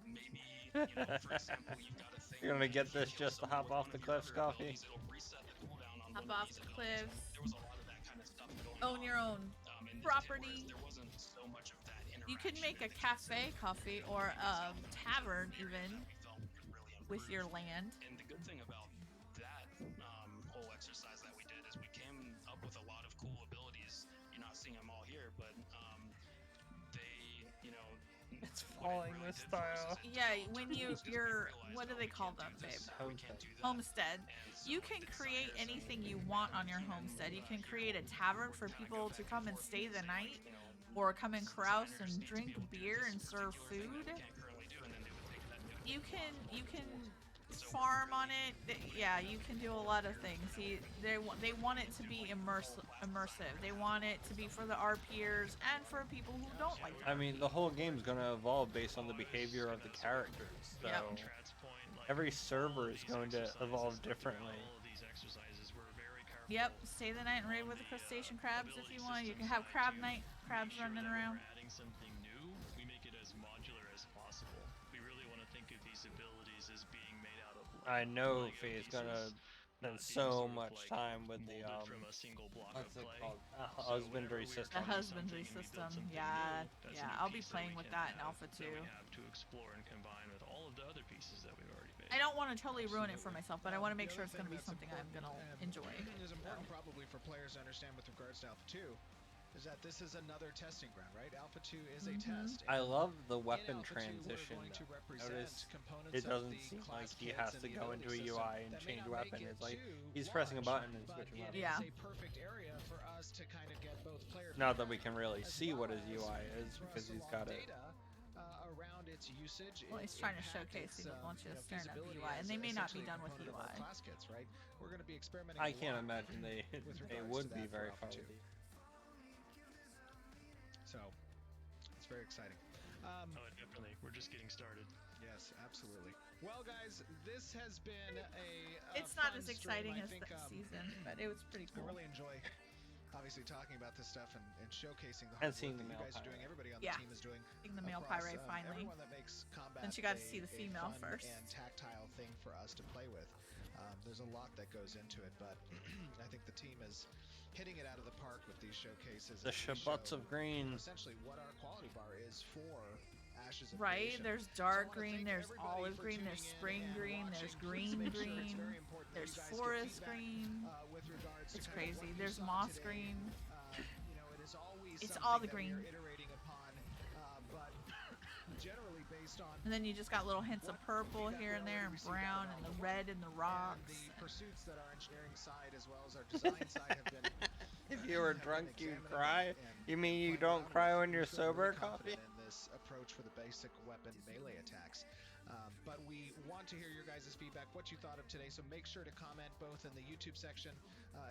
Maybe, for example, you've got a thing. You're gonna get this just to hop off the cliffs, Coffee. Hop off the cliffs. Own your own property. You can make a cafe, Coffee, or a tavern even with your land. And the good thing about that whole exercise that we did is we came up with a lot of cool abilities. You're not seeing them all here, but they, It's falling this style. Yeah, when you're what do they call them, babe? Homestead. You can create anything you want on your homestead. You can create a tavern for people to come and stay the night, or come and carouse and drink beer and serve food. You can farm on it. Yeah, you can do a lot of things. They want it to be immersive. They want it to be for the RPers and for people who don't like it. I mean, the whole game's gonna evolve based on the behavior of the characters. So every server is going to evolve differently. Yep, stay the night and raid with the crustacean crabs if you want. You can have crab night, crabs running around. Adding something new, we make it as modular as possible. We really want to think of these abilities as being made out of I know Faye's gonna spend so much time with the from a single block what's of it play. called? Husbandry system. The husbandry system, yeah, I'll be playing with that in Alpha 2. We have to explore and combine with all of the other pieces that we've already made. I don't want to totally ruin it for myself, but I want to make sure it's going to be something I'm going to enjoy. It's important probably for players to understand with regards to Alpha 2 is that this is another testing ground, right? Alpha 2 is a test. I love the weapon In Alpha 2, transition. we're going to represent Notice components it of doesn't the seem like class he kits has and to the go into a ability UI system and that may change not weapon. make it It's like to he's pressing a launch, button and but switching it weapons. Yeah. is a perfect area for us to kind of get both player Not that we feedback can really as see what well his as UI is for because us to he's log got it. data, around its usage. Well, he's trying to showcase he wants you to stare at the UI, and they may not be done with UI. UI. Class kits, right? We're going to be experimenting. I a can't lot imagine they with they regards would to be that for very Alpha far 2. with it. So, it's very exciting. Oh, definitely. We're just getting started. Yes, absolutely. Well, guys, this has been a It's not fun as stream. exciting I as think, that season, but it was pretty I cool. really enjoy, obviously, talking about this stuff and showcasing the And hard seeing work the that you male guys are doing. pirate. Everybody on Yeah. the team is doing. Seeing the male across, pirate finally. Everyone that makes combat Then she got to a- see the a female fun first. and tactile thing for us to play with. There's a lot that goes into it, but I think the team is hitting it out of the park with these showcases. The as we Shabbats show, of green. Essentially, what our quality bar is for Ashes of Right? Creation. There's So I dark wanna green, thank there's everybody olive for green, tuning there's in spring and green, watching. there's Please green make sure it's green, very important that there's you guys give forest feedback, green. with regards to It's kind of crazy. what you There's saw moss today. green. It is always It's something all the that we are green. iterating upon, but generally based on And then you just got little hints of purple here and there, and brown, and the red in the rocks. the pursuits that our engineering side as well as our design side have been. If you were drunk, you'd examining cry. and You mean you playing don't around cry with. when you're We feel really sober, confident Coffee? in this approach for the basic weapon melee attacks. But we want to hear your guys' feedback, what you thought of today. So make sure to comment both in the YouTube section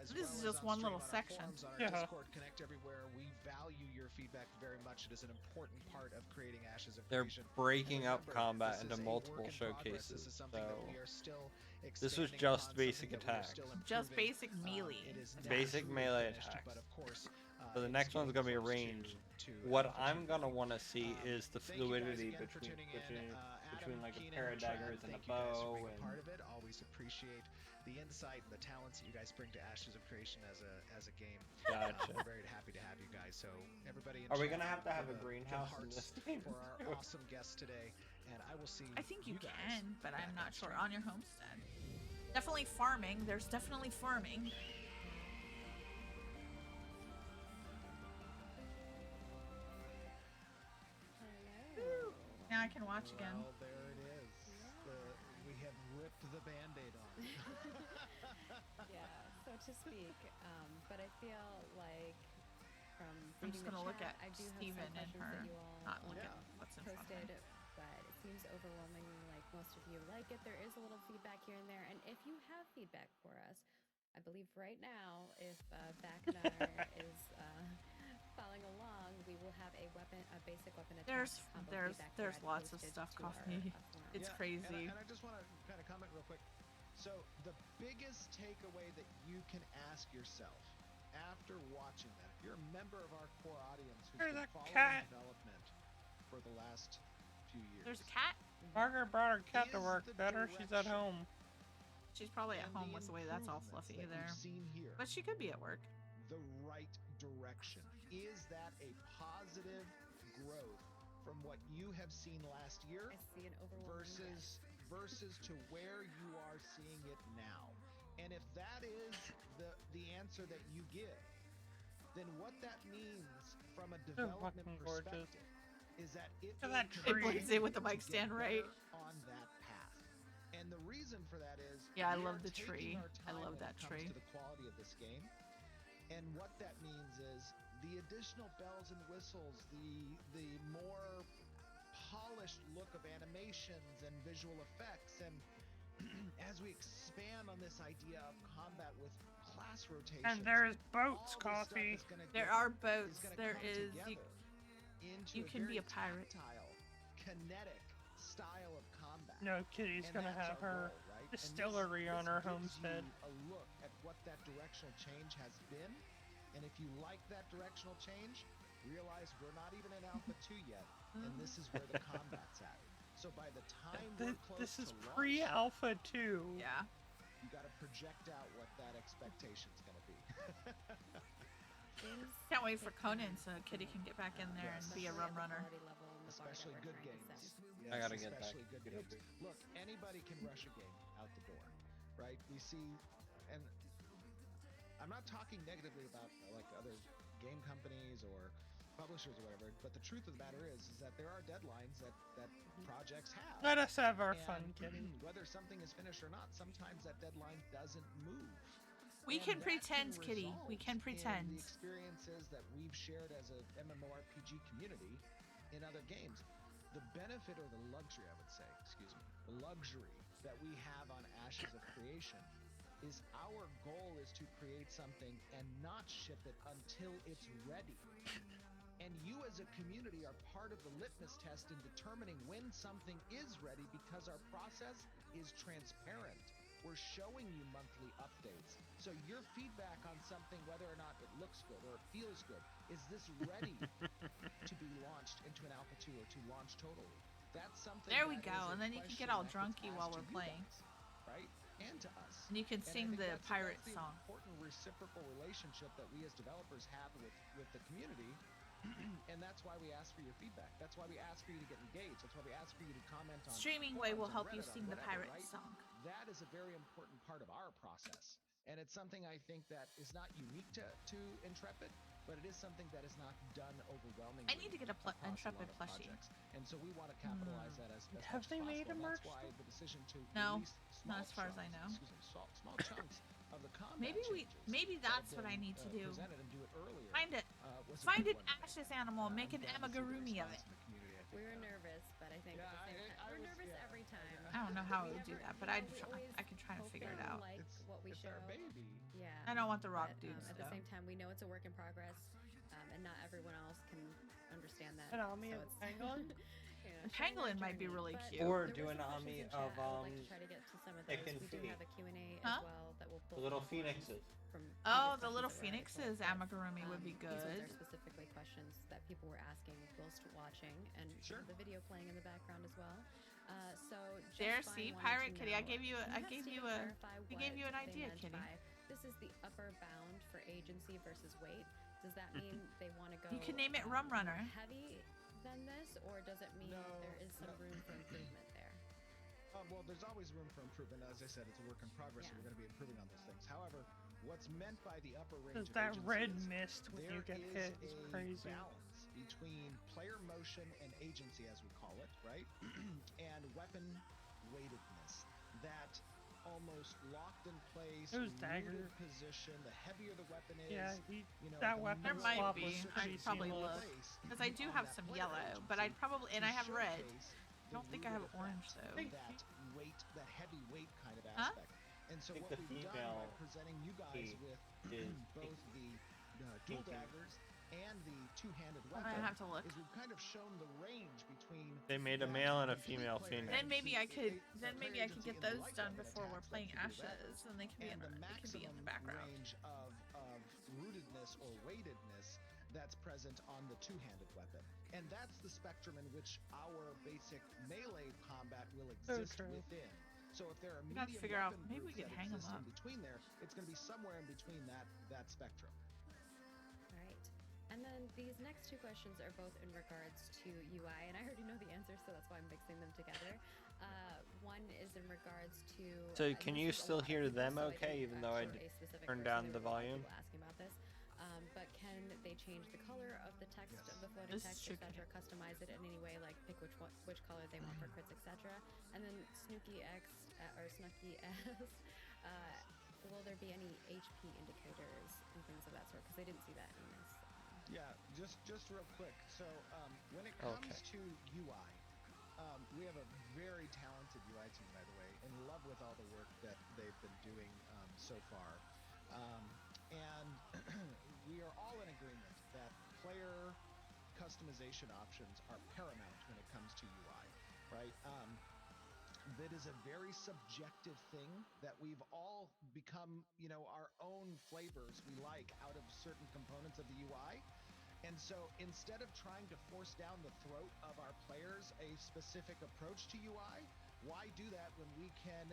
as well This is as just on one stream, little on our section. forums, on our Yeah. Discord, Connect Everywhere. We value your feedback very much. It is an important part of creating Ashes of They're Creation. breaking And up remember, combat this into is a multiple work in progress. showcases. This is something that we So are still this was expanding just upon, basic something that we are attacks. still Just improving. basic melee. It is not Basic truly melee finished, attacks. but of course, So the it's next one's getting gonna be close ranged. to What Alpha I'm gonna 2.0. want to see is the Thank you guys fluidity again for between tuning in. between like a Keenan, pair of Trav, daggers and a thank you guys for bow being a and part of it. Always appreciate the insight and the talents that you guys bring to Ashes of Creation as a game. Gotcha. We're very happy to have you guys. So everybody, in Are we chat, gonna have to have give a give greenhouse in hearts this game for our too? awesome guests today? And I will see. I think you guys can, but back I'm on not sure. stream. On your homestead. Definitely farming. There's definitely farming. Hello. Now I can watch again. Well, there it is. We have ripped the Band-Aid on. Yeah, so to speak. But I feel like from I'm reading just the gonna look chat, at I do have Steven some and questions her, that you all not look Yeah. at what's in front of me. posted, but it seems overwhelmingly like most of you like it. There is a little feedback here and there, and if you have feedback for us, I believe right now, if Backnar is following along, we will have a basic weapon attack combo feedback There's thread lots of posted stuff, to our, Coffee. forum. It's Yeah, crazy. And I just want to kind of comment real quick. So the biggest takeaway that you can ask yourself after watching that, if you're a member of our core audience who's There's been a following cat. development for the last few years, There's a cat. Margaret brought her cat to Is work. the Better she's at direction home. She's probably at and home the with the way that's all improvements fluffy that there. you've seen here But she could be at work. the right direction? Is that a positive growth from what you have seen last year I see an overwhelming yes. versus to where you are seeing it now? And if that is the answer that you give, then what that means from a development fucking gorgeous. perspective is that it Look at will that It tree. blends in with the continue mic to get stand, right? better on that path. And the reason for that is Yeah, I we love are the taking tree. our I time love when that it comes tree. to the quality of this game. And what that means is the additional bells and whistles, the more polished look of animations and visual effects, and as we expand on this idea of combat with class rotation, And there's boats, Coffee. There are boats. There is. You can be a pirate. Tactile, kinetic style of combat. No, Kitty's And gonna that's have our her goal, right? And distillery on her gives homestead. you a look at what that directional change has been, and if you like that directional change, realize we're not even in Alpha 2 yet, and this is where the combat's at. So by the time we're close This is to launch, pre-alpha 2. Yeah. you got to project out what that expectation's going to be. Games Can't wait for take Conan time, so Kitty can get back in there and be a especially rum at the runner. quality level and the bar that Especially we're good trying to games. set. Yes, I gotta get back. especially good games. Look, anybody can rush a game out the door, right? We see, and I'm not talking negatively about like other game companies or publishers or whatever, but the truth of the matter is that there are deadlines that projects have. Let us have our And fun, Kitty. whether something is finished or not, sometimes that deadline doesn't move. We And can that pretend, Kitty. We result can in pretend. the experiences that we've shared as a MMORPG community in other games. The benefit or the luxury, I would say, excuse me, the luxury that we have on Ashes of Creation is our goal is to create something and not ship it until it's ready. And you as a community are part of the litmus test in determining when something is ready because our process is transparent. We're showing you monthly updates. So your feedback on something, whether or not it looks good or it feels good, is this ready to be launched into an Alpha 2 or to launch totally? That's something. There we that go, is a and then you can question get all that gets drunky while asked we're to you playing. guys, right? And to us. And you can And I sing think the that's pirate the song. important reciprocal relationship that we as developers have with the community. And that's why we ask for your feedback. That's why we ask for you to get engaged. That's why we ask for you to comment on Streaming Way will forums, on help you Reddit, on sing the whatever, pirate right? song. That is a very important part of our process. And it's something I think that is not unique to Intrepid, but it is something that is not done overwhelmingly. I need to get a across Intrepid lot of plushie. projects. And so we want to capitalize that as Have much they as made a possible. And merch that's why the decision to No, release not small as far as I chunks- know. Excuse me, small chunks of the combat Maybe changes that that's have what I been, need to do. presented and do it earlier, Find it. was a Find good an one. Ashes animal. Make an I'm glad to see the amigurumi of response it. in the community. I think We were that- nervous, but I think Yeah, at the same time, I nervous every time. I don't know how it would do Never- that, but you know, I'd we try. always I can try to hope figure it that you out. Like what we it's show. our baby. Yeah. I don't want the rock but, dudes at though. the same time, we know it's a work in progress, and not everyone else can understand that. An Ami so of it's Pangolin? Pangolin might be really cute. Or there do were an some questions Ami in chat. of, I would like to try to get to some of those. Ick and We do Fee. have a Q&A Huh? as well that will The pull little from phoenixes. Oh, previous the little questions that were phoenixes already amigurumi would be These ones good. are specifically questions that people were asking whilst watching, and we have the video playing in the background as well. So There, Just see, Fine wanted Pirate to Kitty. I know, gave you a. can I have gave Steven you a. clarify We gave you an what they idea, meant Kitty. by, this is the upper bound for agency versus weight. Does that mean they want to go? You can name it Rum Runner. more heavy than this, or does it mean there is some room for improvement there? Well, there's always room for improvement. As I said, it's a work in progress, so Yeah. we're going to be improving on those things. However, what's meant by the upper range Because of that agency red is mist when there you get is hit is a crazy. balance between player motion and agency, as we call it, right? And weapon weightedness. That almost locked in place, Those dagger- rooted position. The heavier the weapon is, Yeah, the that weapon There more might swap be. was position pretty I'd probably seamless. look. place Because I do on have that some player yellow, but I'd agency probably and to I have red. showcase I don't think I have rooted orange effect, though. that weight, that heavy weight kind of Huh? aspect. And so I think what the we've done by female presenting you guys key with is both the dual pinky. daggers and the two-handed I weapon have to look. is we've kind of shown the range between. They made a that male and a complete female player phoenix. Then maybe I could. agency- Then player maybe I could agency get in the those light done weapon before we're attacks playing that can be Ashes, and they can be in and the, the they can be in the maximum background. range of rootedness or weightedness that's present on the two-handed weapon. And that's the spectrum in which our basic melee combat will So exist true. within. So if there are We gotta medium figure out- weapon maybe we groups could that hang 'em exist up. in between there, it's going to be somewhere in between that spectrum. All right. And then these next two questions are both in regards to UI, and I already know the answer, so that's why I'm mixing them together. One is in regards to. So can this you is a still lot of hear people, them so I okay, didn't, even though I quote a specific turned person. down There the were a lot of volume? people asking about this. But can they change the color of the text of the floating This text, should- etc.? Customize it in any way, like pick which color they want for crits, etc. And then Snooky X or Snooky S. Will there be any HP indicators and things of that sort? Because they didn't see that in this. Yeah, just real quick. So when it comes Okay. to UI, we have a very talented UI team, by the way, in love with all the work that they've been doing so far. And we are all in agreement that player customization options are paramount when it comes to UI, right? That is a very subjective thing that we've all become, our own flavors we like out of certain components of the UI. And so instead of trying to force down the throat of our players a specific approach to UI, why do that when we can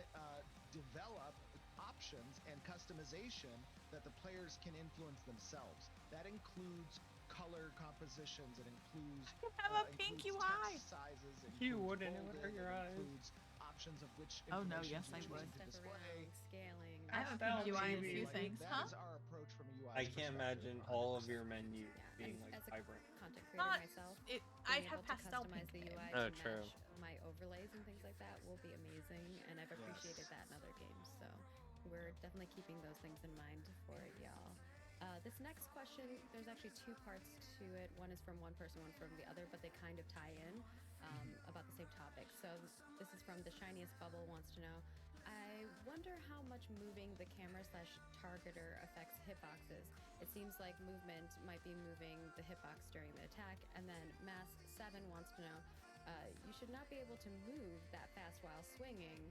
develop options and customization that the players can influence themselves? That includes color compositions, it includes have a pink includes UI. text sizes, it You includes wouldn't, it would bolded, hurt your it eyes. includes options of which Oh, no, information yes, you're I choosing would. to Step display. around, scaling. I have a That pink UI in a would few be- things, That huh? is our approach from a UI I can't imagine all of your menus Yeah, being and like as a vibrant. content creator Not myself, it. being I able have to pastel customize pink. the UI Oh, to true. match my overlays and things like that will be amazing, and I've appreciated Yes. that in other games. So we're definitely keeping those things in mind for y'all. This next question, there's actually two parts to it. One is from one person, one from the other, but they kind of tie in about the same topic. So this is from the shiniest bubble wants to know. I wonder how much moving the camera / targeter affects hitboxes. It seems like movement might be moving the hitbox during the attack. And then Mask 7 wants to know, you should not be able to move that fast while swinging.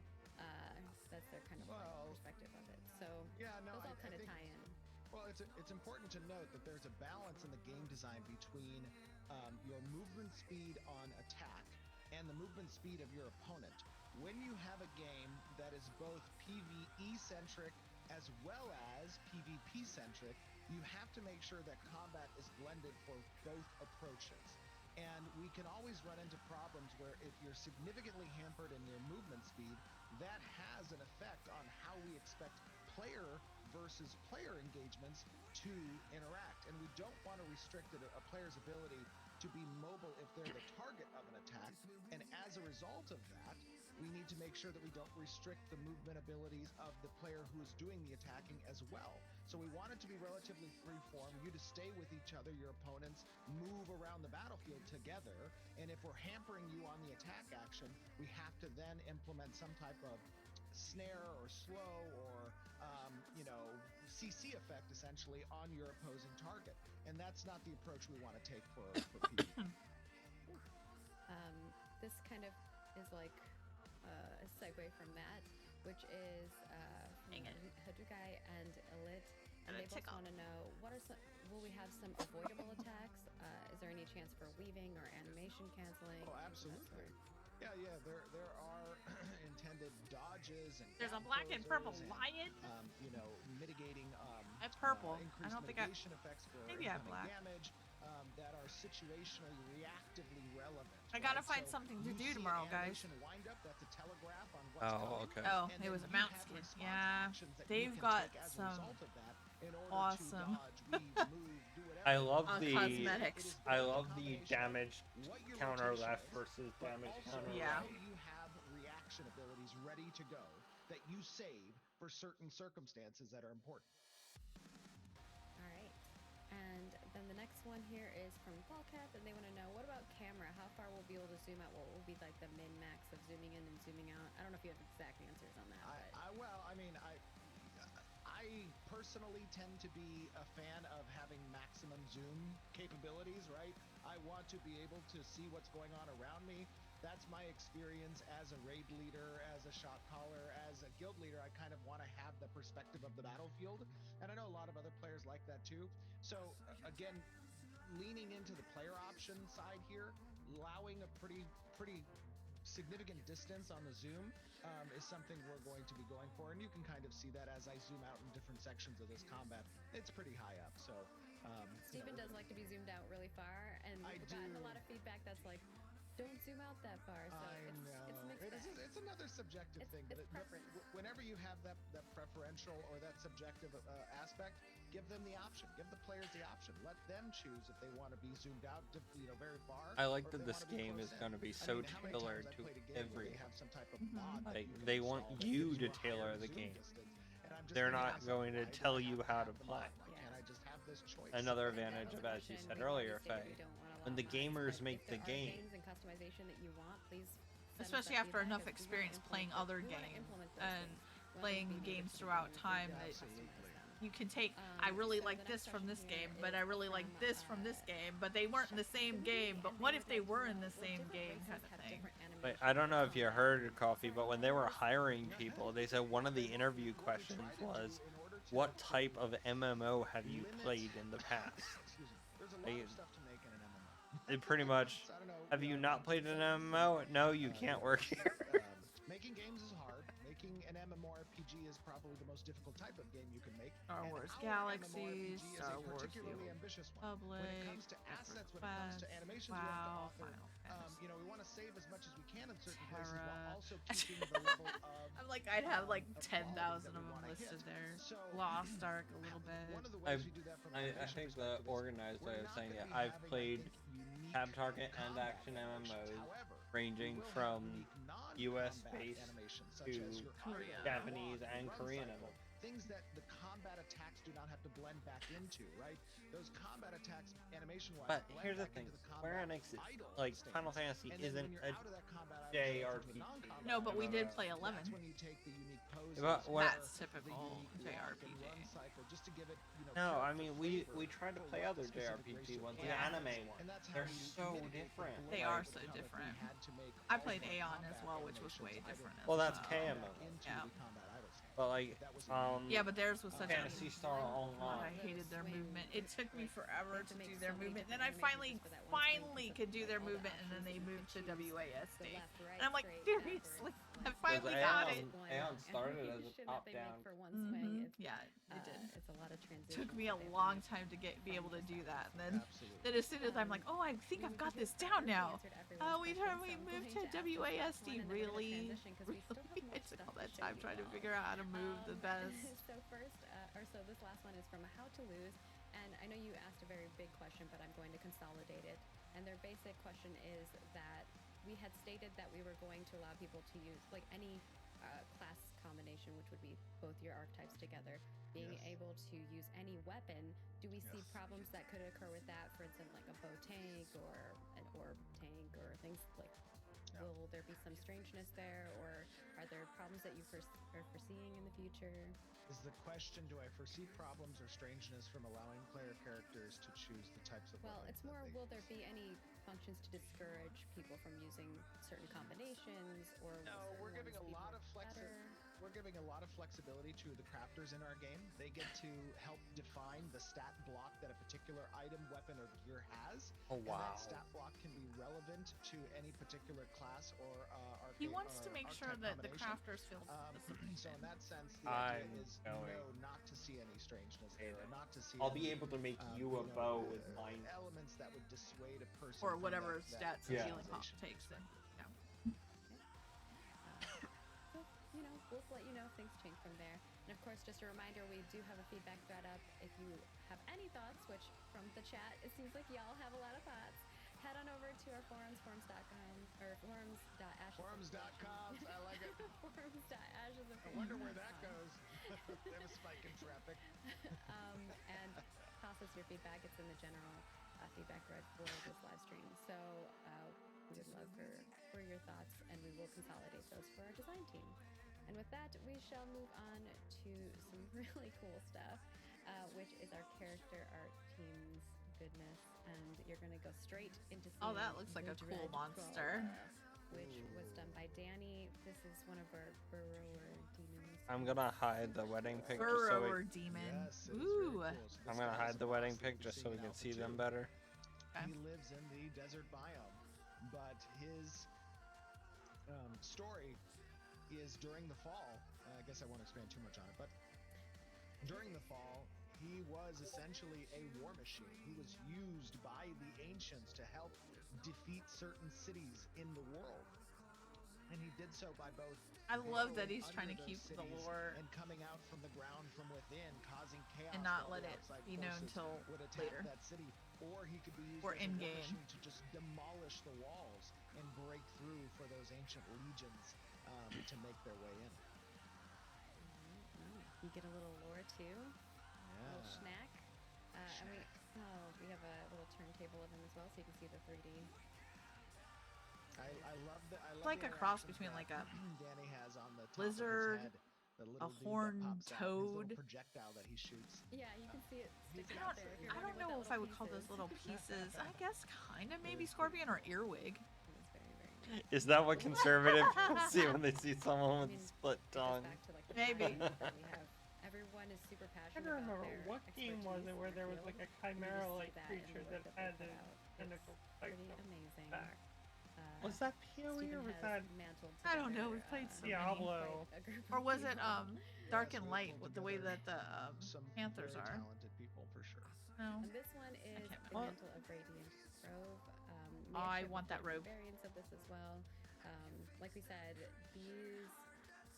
That's their kind of Well, perspective of it. So yeah, no, those all I kind of think- tie in. Well, it's important to note that there's a balance in the game design between your movement speed on attack and the movement speed of your opponent. When you have a game that is both PvE centric as well as PvP centric, you have to make sure that combat is blended for both approaches. And we can always run into problems where if you're significantly hampered in your movement speed, that has an effect on how we expect player versus player engagements to interact. And we don't want to restrict a player's ability to be mobile if they're the target of an attack. And as a result of that, we need to make sure that we don't restrict the movement abilities of the player who is doing the attacking as well. So we want it to be relatively free-form, you to stay with each other, your opponents, move around the battlefield together, and if we're hampering you on the attack action, we have to then implement some type of snare or slow or CC effect essentially on your opposing target, and that's not the approach we want to take for PvP. This kind of is like a segue from that, which is Hadukai and Elit, and they both want to know what are some. Will we have some avoidable attacks? Is there any chance for weaving or animation canceling? Oh, absolutely. Yeah, there are intended dodges and there's a black and purple lion. Mitigating at purple. I don't think effects for maybe I have black. Damage that are situationally reactively relevant. I gotta find something to do tomorrow, guys. Wind up, that's a telegraph on what's okay. Oh, it was a mount skin. Yeah, they've got some awesome. I love the cosmetics. I love the damage counter left versus damage counter yeah. right. You have reaction abilities ready to go that you save for certain circumstances that are important. All right. And then the next one here is from Paulcat, and they want to know, what about camera? How far we'll be able to zoom out? What will be like the min-max of zooming in and zooming out? I don't know if you have exact answers on that. I personally tend to be a fan of having maximum zoom capabilities, right? I want to be able to see what's going on around me. That's my experience as a raid leader, as a shot caller, as a guild leader. I kind of want to have the perspective of the battlefield, and I know a lot of other players like that too. So again, leaning into the player option side here, allowing a pretty significant distance on the zoom is something we're going to be going for, and you can kind of see that as I zoom out in different sections of this combat. It's pretty high up, so Stephen does like to be zoomed out really far, and we've gotten a lot of feedback that's like, don't zoom out that far. So it's mixed. It's another subjective thing. It's preference. Whenever you have that preferential or that subjective aspect, give them the option. Give the players the option. Let them choose if they want to be zoomed out, very far. I like that this game is going to be so tailored to every. Like they want you to tailor the game. They're not going to tell you how to play. Another advantage of, as you said earlier, Faye, when the gamers make the game. Especially after enough experience playing other games and playing games throughout time, that you can take, I really like this from this game, but I really like this from this game, but they weren't in the same game, but what if they were in the same game, kind of thing. But I don't know if you heard, Coffee, but when they were hiring people, they said one of the interview questions was, what type of MMO have you played in the past? It pretty much, have you not played an MMO? No, you can't work here. Making games is hard. Making an MMORPG is probably the most difficult type of game you can make. Star Wars Galaxies, Star Wars particularly ambitious one. Public, when it comes to assets, when it comes to animations, we have to offer, we want to save as much as we can in certain places while also keeping the level of. I'm like, I'd have like 10,000 of them listed there. Lost Ark a little bit. I think the organized way of saying it, I've played Tab Target and action MMOs ranging from US based to Japanese and Korean MMOs. Things that the combat attacks do not have to blend back into, right? Those combat attacks, animation-wise. But here's the thing: Square Enix, like Final Fantasy, isn't a JRPG. No, but we did play 11. That's when you take the unique poses. That's typical JRPG. No, I mean we tried to play other JRPG ones, the anime ones. They're so different. They are so different. I played Aeon as well, which was way different. Well, that's KMO. Yeah. But like, yeah, but theirs was such Fantasy Star Online. I hated their movement. It took me forever to do their movement. Then I finally could do their movement, and then they moved to WASD. And I'm like, seriously, I finally got it. Aeon started as a top-down. Yeah, it did. It's a lot of transition. Took me a long time to be able to do that, and then as soon as I'm like, oh, I think I've got this down now. We moved to WASD. Really? I took all that time trying to figure out how to move the best. So this last one is from How to Lose, and I know you asked a very big question, but I'm going to consolidate it And their basic question is that we had stated that we were going to allow people to use like any class combination, which would be both your archetypes together, being able to use any weapon. Do we see problems that could occur with that? For instance, like a bow tank or an orb tank or things like. Will there be some strangeness there, or are there problems that you are foreseeing in the future? Is the question, do I foresee problems or strangeness from allowing player characters to choose the types of Well, weapons it's more, that they will there be any functions to discourage people from using certain combinations, or will No, certain we're giving ones a be lot more of better? We're giving a lot of flexibility to the crafters in our game. They get to help define the stat block that a particular item, weapon, or gear has. Oh, And wow. that stat block can be relevant to any particular class or He wants to make sure that the crafters feel specific. So in that sense, the idea I'm is going. not to see any strangeness there, or not to see I'll any, be able to make you a bow with mine. elements that would dissuade a person Or from whatever that stats Yeah. healing pop takes then. Yeah. So, you know, we'll let you know if things change from there. And of course, just a reminder, we do have a feedback thread up. If you have any thoughts, which from the chat, it seems like y'all have a lot of thoughts, head on over to our forums, forums.com, or forums.ashes. Forums.com, I like it. Forums.ashes. I wonder where that goes. They have a spike in traffic. And toss us your feedback. It's in the general feedback thread for this live stream. So we would love for your thoughts, and we will consolidate those for our design team. And with that, we shall move on to some really cool stuff, which is our character art team's goodness. And you're going to go straight into Oh, that seeing looks like the a cool Dread monster. Crawler, which was done by Danny. This is one of our burrower demons. I'm gonna hide the wedding pic just so Burrower we, demon. Yes, it is very Ooh. cool. So I'm this gonna guy hide is the a wedding boss that pic you're just so we seeing in can Alpha see 2. them better. He lives in the desert biome, but his story is during the fall. I guess I won't expand too much on it, but during the fall, he was essentially a war machine. He was used by the ancients to help defeat certain cities in the world. And he did so by both. I love that burrowing he's trying to under keep those the cities lore and coming out from the ground from within, causing chaos. and not while let the it outside be known forces till would attack later. that city. Or he could be used Or as a war in-game. machine to just demolish the walls and break through for those ancient legions to make their way in. You get a little lore too. A Yeah. little snack. And we have a little turntable of him as well, so you can see the 3D. I love the. I love like the a cross interactions between that like a Danny has on the top lizard, of his head, the little a dude that horned pops out, his little toad. projectile that he shoots. Yeah, you can see it He's sticking got out there. If you're I don't wondering know what if that I would call piece those is. little pieces. I guess kind of maybe is scorpion or earwig. It's very, very nice. Is that what conservative see when they see someone with I mean, a split it goes tongue? back to, like, the Maybe. time that we have. Everyone is super I passionate don't about remember their what game was expertise it where in their there was like field, a and you just chimera see like that in the creature work that they had put the out. tentacle It's spikes pretty on its amazing. back. Was that PoE Steven or was has that? mantled I don't know, together, we've played so many. Diablo? quite a group Or of was it people. Dark Yes, and we Light pulled with the way together that the some Panthers very are? talented people for sure. No. And this one is can't the remember. Mantle of Radiant Grove. Oh, I Manship want that different robe. Variants of this as well. Like we said, these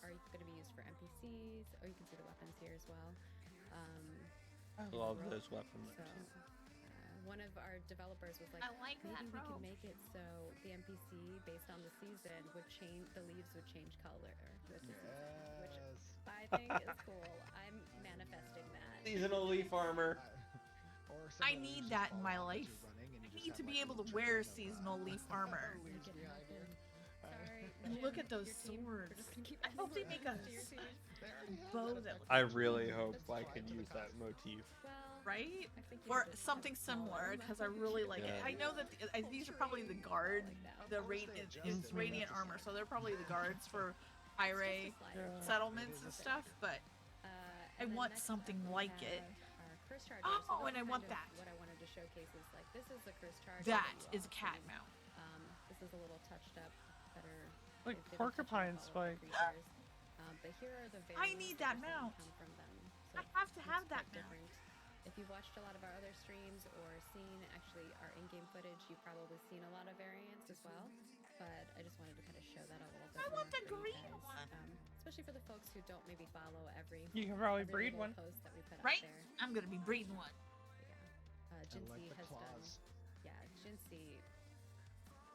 are going to be used for NPCs, or you can see the weapons here as well. I love robe. those weapons. So, one of our developers was like, I like maybe that we robe. can make it so the NPC, based on the season, would change. The leaves would change color with the season, which Yes. I think is cool. I'm manifesting that. Seasonal leaf armor. Or some I of the need leaves that just in fall my off as life. you're running and you I just need have, to be like, able little to wear trickling of, seasonal leaf armor. leaves Make it behind you. happen. Sorry, Look Jim, at those your team, we're swords. just gonna keep I hope they adding make a swords to your team. They already have bow that that effect. I really hope It's I fine could to the use that costume. motif. Well, Right? I think you Or just have something a smaller similar, because I amount. really like it. Yeah. I know that these are probably the guard, Of the course they it's adjust it. radiant That's armor, so they're probably the guards for Pyre Yeah. settlements and stuff. But I and then want next something up we like have it. Our curse charger. Oh, So and that's I want kind of that. What I wanted to showcase is like this is the curse charger. that you is all cat see. mount. This is a little touched up, better. Like they've been porcupine touching up all of the spike. creatures. But here are the variants need that are starting to mount. come from them. I have to it's have quite that mount. different. If you've watched a lot of our other streams or seen actually our in-game footage, you've probably seen a lot of variants as well. But I just wanted to kind of show that a little bit. I want more the for you green guys, one. especially for the folks who don't maybe follow every. You can probably every breed little one. post that we put Right? out there. I'm gonna be breeding one. Yeah. I Jinsey like the has claws. done. Yeah, Jinsey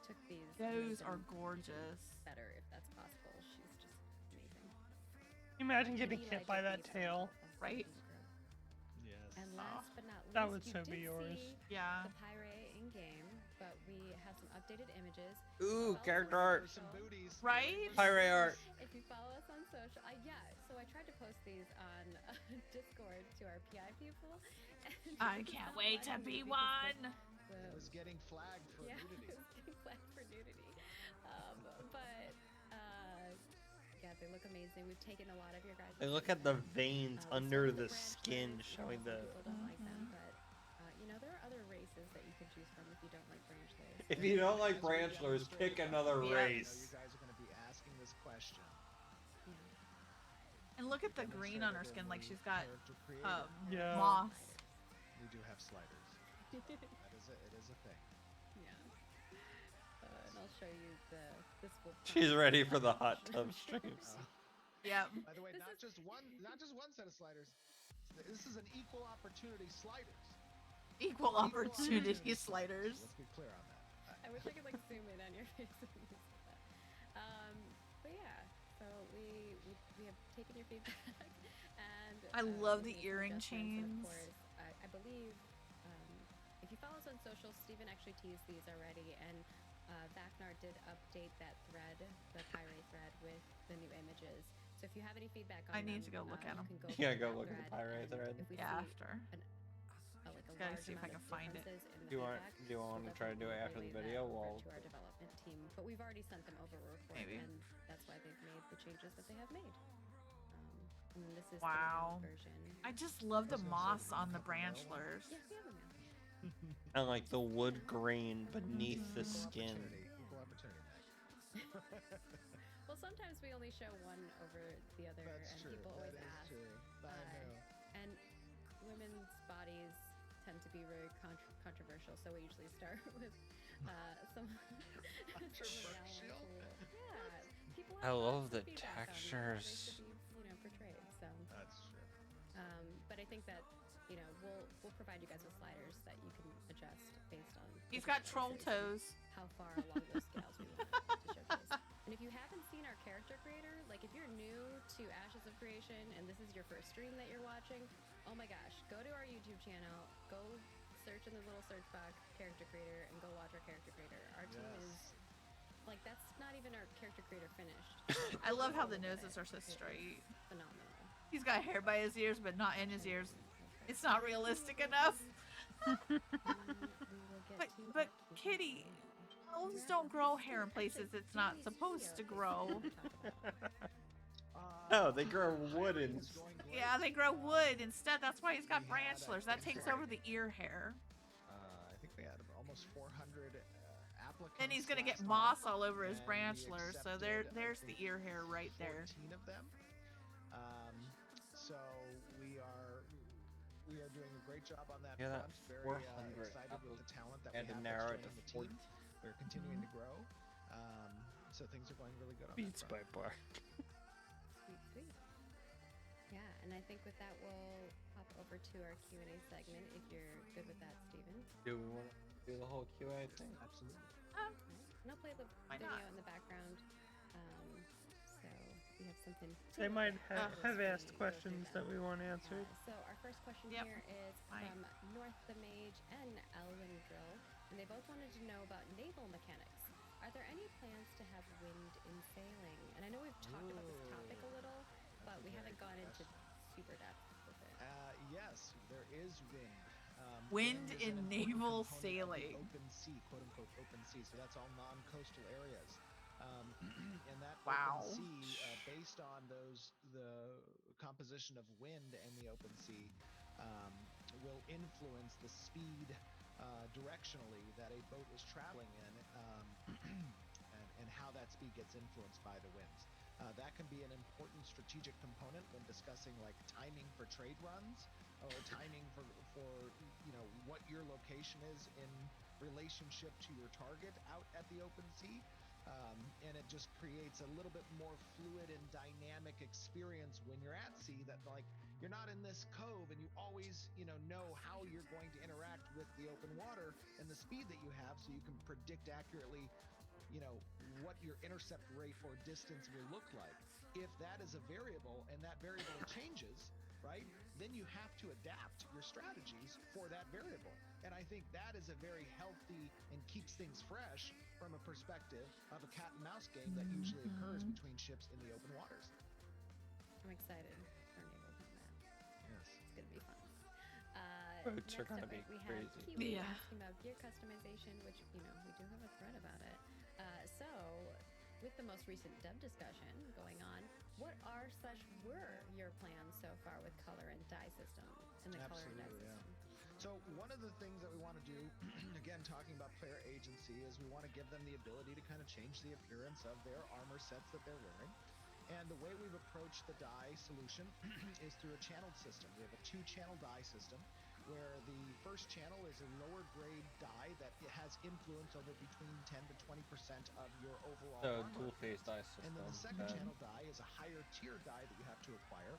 took these. Those and are made them gorgeous. Better if that's possible. She's just amazing. Imagine And getting Eli hit by did that these tail. Right? Yes. And last but not least, That would you so be did yours. see Yeah. the Pyre in game, but we have some updated images. Ooh, Follow us character on art. Some social. booties. Right? Pyre art. If you follow us on social, yeah. So I tried to post these on Discord to our PI people. and I it's can't not wait to letting me be because one. It was getting flagged for yeah, nudity. it was getting flagged for nudity. But yeah, they look amazing. We've taken a lot of your guys'. And look at the veins we under started the with skin branchlets. showing Some the. people don't like them, but you know there are other races that you can choose from if you don't like branchlets. If you don't like As we branchlers, pick demonstrated, another Yeah. I know race. you guys are going to be asking this question. And look at the green on her skin, like she's got Yeah. moss. We do have sliders. It is a thing. Yeah. And I'll show you this will. She's ready for the hot tub streams. Yep. By the way, This not just one set of sliders. This is an equal opportunity sliders. Equal opportunity sliders. Let's be clear on that. I wish I could like zoom in on your face when you said that. But yeah, so we have taken your feedback, and I love we the made some earring adjustments, and chains. Of course, I believe if you follow us on social, Steven actually teased these already, and Vacnar did update that thread, the Pyre thread, with the new images. So if you have any feedback on I need them, to go look at you 'em. can go Yeah, to go that look at the thread, Pyre and thread. If we Yeah, see after. like a Gotta large see if I amount can of find it. differences in the Do you want- feedback, do you want we'll to try to do it definitely after the relay video that over while- to our development team, but we've already sent them over a report, Maybe. and that's why they've made the changes that they have made. And this is Wow. the version. I just love the moss on the branchlers. Yeah, we have them now. And like the wood grain beneath the Equal skin. opportunity. Equal opportunity. Meg. Well, sometimes we only show one over the other, That's and true. people That always is ask. true. I know. And women's bodies tend to be very controversial, so we usually start with some Controversial? Yeah, people I have love lots the of feedback on how they textures. should be, portrayed. So, That's true. but I think that we'll provide you guys with sliders that you can adjust based on. He's got troll preferences, toes. how far along those scales we want to showcase. And if you haven't seen our character creator, like if you're new to Ashes of Creation and this is your first stream that you're watching, oh my gosh, go to our YouTube channel, go search in the little search box character creator, and go watch our character creator. Our team is like, that's not even our character creator finished. I love how the noses are so straight. Phenomenal. He's got hair by his ears, but not in his ears. It's not realistic enough. But Kitty, elves don't grow hair in places it's not supposed to grow. Oh, they grow wood in. Yeah, they grow wood instead. That's why he's got branchlers. That takes over the ear hair. I think we had almost 400 applicants. And he's gonna get last moss month, all over his and we branchlers. So accepted, I there's think, the ear hair right there. 14 of them. So we are doing a great job on that Yeah, front. that's Very 400 excited with the talent that and we to have narrow that's it to joining the 40. team. We're continuing to grow. So things are going really good on Beats that by front. bar. Sweet. Yeah, and I think with that we'll hop over to our Q&A segment if you're good with that, Steven. Do we want to do the whole QA thing? Absolutely. And I'll play the Why video not? in the background. So we have something. They might have Let's asked go through questions that them. we want answered. So our first question Yep. here is Fine. from North the Mage and Elven Drill, and they both wanted to know about naval mechanics. Are there any plans to have wind in sailing? And I know we've talked about this topic a little, but we haven't gone into super depth with it. Yes, there is wind. Wind is in an important naval component of the sailing. Open sea, quote unquote, open sea. So that's all non-coastal areas. And that Wow. open sea, based on the composition of wind and the open sea, will influence the speed directionally that a boat is traveling in, and how that speed gets influenced by the winds. That can be an important strategic component when discussing like timing for trade runs or timing for what your location is in relationship to your target out at the open sea. And it just creates a little bit more fluid and dynamic experience when you're at sea, that like you're not in this cove and you always know how you're going to interact with the open water and the speed that you have, so you can predict accurately what your intercept rate or distance will look like. If that is a variable and that variable changes, right, then you have to adapt your strategies for that variable. And I think that is a very healthy and keeps things fresh from a perspective of a cat and mouse game that usually occurs between ships in the open waters. I'm excited for Naval Combat. Yes. It's going to be fun. Boats are next gonna up, be we crazy. have Kiwi Yeah. asking about gear customization, which, we do have a thread about it. So, with the most recent dev discussion going on, what were your plans so far with color and die system in the color and die Absolutely, yeah. system? So one of the things that we want to do, again, talking about player agency, is we want to give them the ability to kind of change the appearance of their armor sets that they're wearing. And the way we've approached the die solution is through a channeled system. We have a 2-channel die system where the first channel is a lower grade die that it has influence over between 10 to 20% of your overall So armor dual phase appearance. die system. And then the second channel die is a higher tier die that you have to acquire.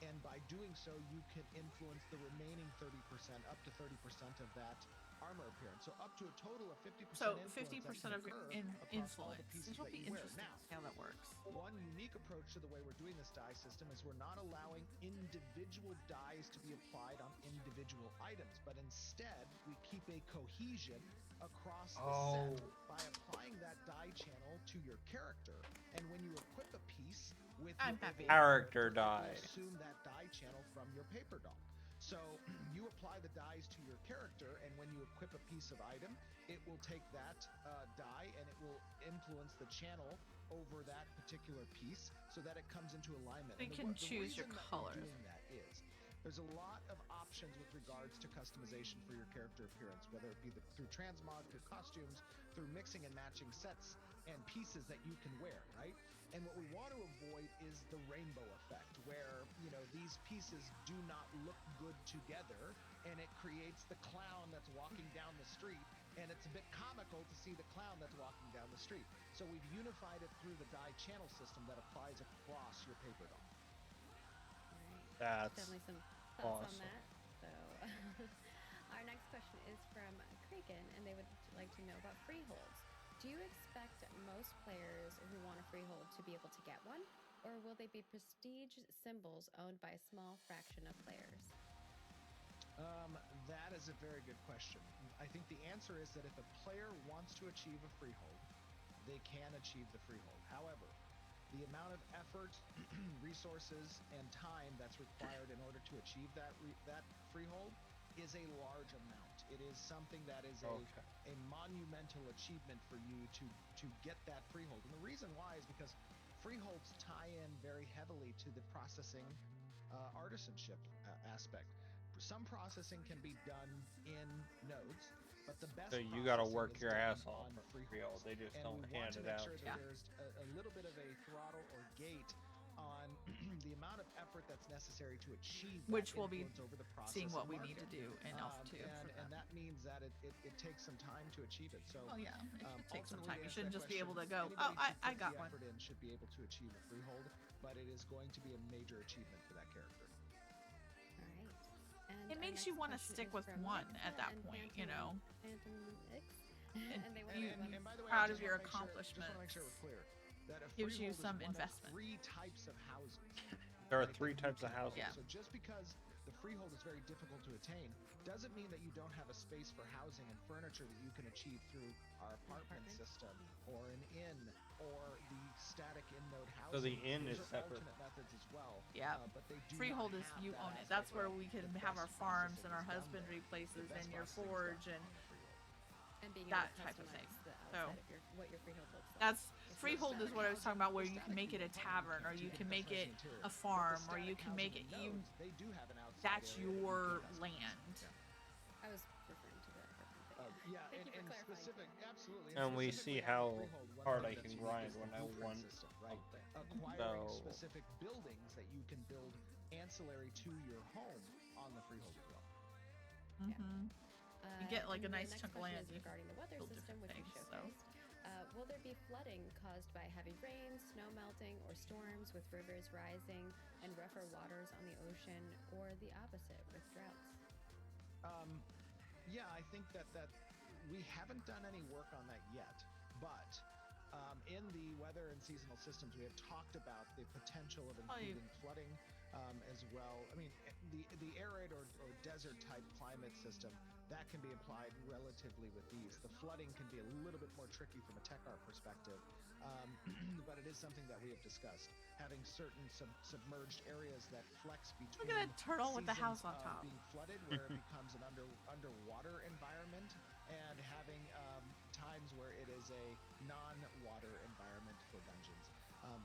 And by doing so, you can influence the remaining 30%, up to 30% of that armor appearance. So up to a total of 50% So influence 50% that of can your occur across all the influence. pieces This will that be you wear. interesting Now, to see how that works. one unique approach to the way we're doing this die system is we're not allowing individual dies to be applied on individual items, but instead we keep a cohesion across the set by applying that die channel to your character. And when you equip a piece with I'm your happy. Character it will die. assume that die channel from your paper doll. So you apply the dies to your character, and when you equip a piece of item, it will take that die and it will influence the channel over that particular piece so that it comes into alignment. You And can the choose your reason that colors. we're doing that is there's a lot of options with regards to customization for your character appearance, whether it be through transmog, through costumes, through mixing and matching sets and pieces that you can wear, right? And what we want to avoid is the rainbow effect, where, these pieces do not look good together, and it creates the clown that's walking down the street, and it's a bit comical to see the clown that's walking down the street. So we've unified it through the die channel system that applies across your paper doll. Right. That's Definitely some thoughts awesome. on that. So, our next question is from Kraken, and they would like to know about freeholds. Do you expect most players who want a freehold to be able to get one, or will they be prestige symbols owned by a small fraction of players? That is a very good question. I think the answer is that if a player wants to achieve a freehold, they can achieve the freehold. However, the amount of effort, resources, and time that's required in order to achieve that freehold is a large amount. It is something that is a monumental achievement for you to get that freehold. And the reason why is because freeholds tie in very heavily to the processing artisanship aspect. Some processing can be done in nodes, but the best So you got to processing work is your done ass off on for freehold. freeholds. They just And don't we hand want to it make out. sure that Yeah. there's a little bit of a throttle or gate on the amount of effort that's necessary to achieve Which that we'll be influence over the process seeing what and we need to market. do in Elf 2. And that means that it takes some time to achieve it. So Oh yeah, it should take some ultimately, time. to You answer shouldn't that just be able to question, go, oh, anybody who I put got the one. effort in should be able to achieve a freehold, but it is going to be a major achievement for that character. All right. And It our makes you next want to question stick is with from one Nixa at that and point, Phantom X. And they want you- to know about And by the way, proud I of just your wanna make sure- just want to make sure we're clear that a Gives you freehold is some one of investment. 3 types of houses. There are right, 3 that you types of can houses. Yeah. So just because the freehold is very difficult to attain doesn't mean that you don't have a space for housing and furniture that you can achieve through our apartment system or an inn or the static in-node housing. So the inn Those is are separate. alternate methods as well. Yeah. But they do Freehold not is have you that own it. aspect That's where where we can the have our best farms processing and our is done husbandry there. places The best and your processing is done forge and on the freehold. and being that able to type of customize thing. the So, outside of what your freehold looks like. that's freehold is what I was talking about, where you can make it a tavern or you can make it a farm or you can make it you. They do have an outside That's area that you your can customize. land. I was referring to that different thing. Yeah, Thank you for and clarifying, specific, Tim. absolutely. And we specifically see on the how freehold, one hard thing I that's can unique grind is the when I blueprint want system, right? something. Acquiring So- specific buildings that you can build ancillary to your home on the freehold as well. Mm-hmm. You get, like, and a the nice next chunk of question land, is you regarding the weather build system, different which you things, so. showcased. Will there be flooding caused by heavy rain, snow melting, or storms with rivers rising and rougher waters on the ocean, or the opposite with droughts? Yeah, I think that we haven't done any work on that yet, but In the weather and seasonal systems, we have talked about the potential of including flooding as well. I mean, the arid or desert type climate system that can be applied relatively with ease. The flooding can be a little bit more tricky from a tech art perspective, but it is something that we have discussed. Having certain submerged areas that flex between Look at that turtle with the house on seasons top. being flooded, where it becomes an underwater environment, and having times where it is a non-water environment for dungeons.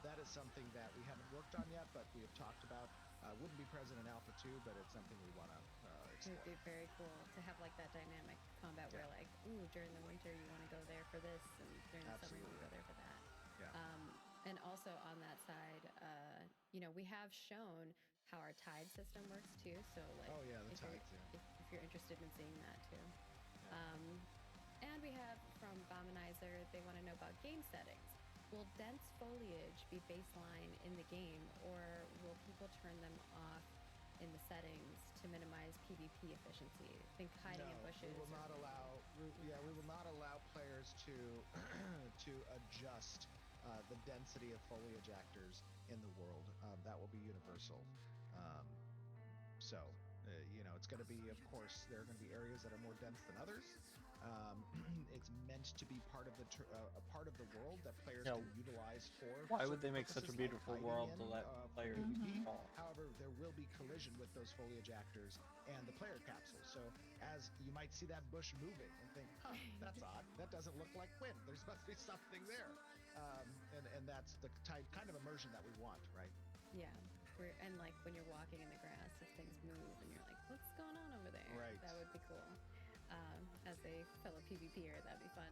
That is something that we haven't worked on yet, but we have talked about. Wouldn't be present in Alpha 2, but it's something we want to explore. It would be very cool to have like that dynamic combat where like, ooh, during the winter you want to go there for this, and during the summer you want to go there for that. Yeah. And also on that side, we have shown how our tide system works too. So like, oh yeah, the if tides. if you're interested in seeing that too. And we have from Bomanizer, they want to know about game settings. Will dense foliage be baseline in the game, or will people turn them off in the settings to minimize PvP efficiency? Think hiding in bushes. We will not allow. We will not allow players to to adjust the density of foliage actors in the world. That will be universal. It's going to be, of course, there are going to be areas that are more dense than others. It's meant to be part of the world that players can utilize for. Why would they make such a beautiful world to let players fall? However, there will be collision with those foliage actors and the player capsules. So as you might see that bush moving and think, huh, that's odd. That doesn't look like wind. There's must be something there. And that's the kind of immersion that we want, right? Yeah. And like when you're walking in the grass, if things move and you're like, what's going on over there? Right. That would be cool. As a fellow PvPer, that'd be fun.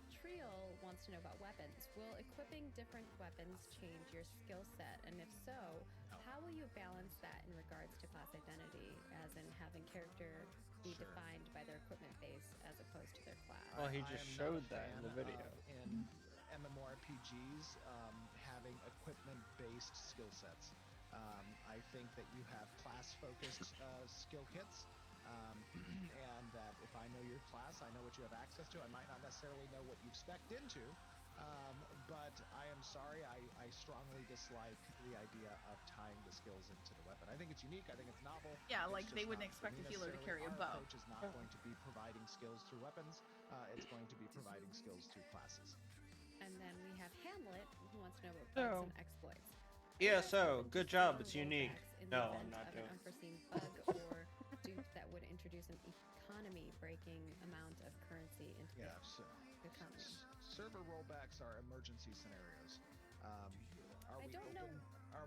Trial wants to know about weapons. Will equipping different weapons change your skill set? And if so, how will you balance that in regards to class identity, as in having character be defined by their equipment base as opposed to their class? Well, he just showed that in the video. In MMORPGs, having equipment-based skill sets. I think that you have class-focused skill kits, and that if I know your class, I know what you have access to. I might not necessarily know what you spec'd into, but I am sorry, I strongly dislike the idea of tying the skills into the weapon. I think it's unique. I think it's novel. Yeah, it's like they just wouldn't not expect a healer to necessarily carry a our bow. approach is not going to be providing skills through weapons. It's going to be providing skills through classes. And then we have Hamlet, who wants to know about bugs and exploits. ESO, good job. It's unique. In the No, event I'm not of doing an unforeseen bug or dupe that would introduce an economy-breaking amount of currency into the economy. Server rollbacks are emergency scenarios. Are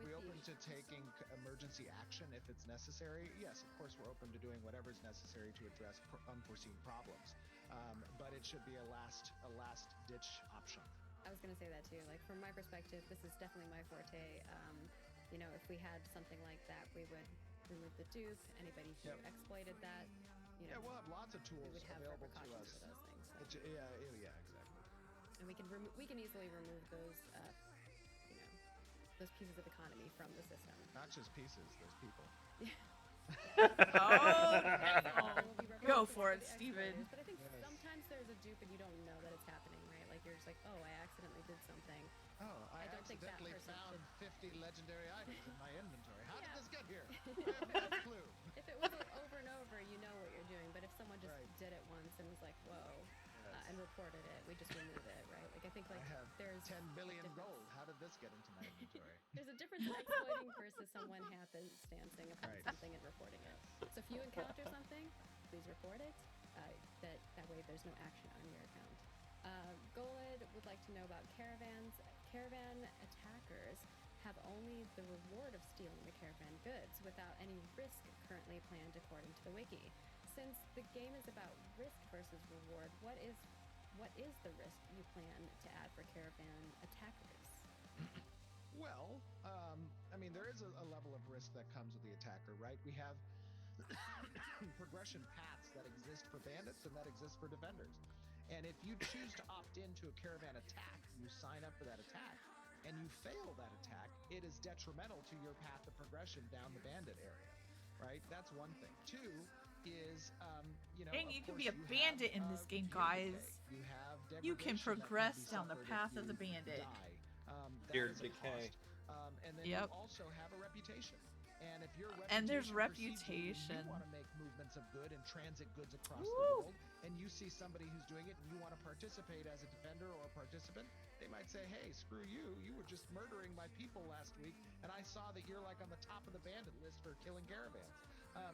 we open to taking emergency action if it's necessary? Yes, of course, we're open to doing whatever is necessary to address unforeseen problems. But it should be a last-ditch option. I was going to say that too. Like, from my perspective, this is definitely my forte. If we had something like that, we would remove the dupe. Anybody who exploited that, we'll have lots of tools we would have available to repercussions us. for those things. So. Exactly. And we can easily remove those, those pieces of economy from the system. Not just pieces, there's people. Go for it, Steven. But I think sometimes there's a dupe and you don't know that it's happening, right? Like you're just like, oh, I accidentally did something. Oh, I don't think that accidentally person found should... 50 legendary items in my inventory. How did this get here? I have no clue. If it was over and over, you know what you're doing. But if someone just did it once and was like, whoa, and reported it, we just remove it, right? Like I think like I have there's 10 billion gold. How did this get into my inventory? There's a difference in exploiting versus someone happenstancing upon something and reporting it. So if you encounter something, please report it. That way there's no action on your account. Golid would like to know about caravans. Caravan attackers have only the reward of stealing the caravan goods without any risk currently planned according to the wiki. Since the game is about risk versus reward, what is the risk you plan to add for caravan attackers? Well, there is a level of risk that comes with the attacker, right? We have progression paths that exist for bandits and that exist for defenders. And if you choose to opt into a caravan attack, you sign up for that attack, and you fail that attack, it is detrimental to your path of progression down the bandit area. right? That's one thing. Two is, Dang, you of can course be a bandit in this game, guys. You have You can degradation that progress be down the suffered path if of the you bandit. die. That Fear is a decay. cost. And then Yep. you also have a reputation. And if your And there's reputation precedes you, reputation. you want to make movements of good and transit goods across Woo! the world, and you see somebody who's doing it and you want to participate as a defender or a participant, they might say, hey, screw you, you were just murdering my people last week, and I saw that you're like on the top of the bandit list for killing caravans.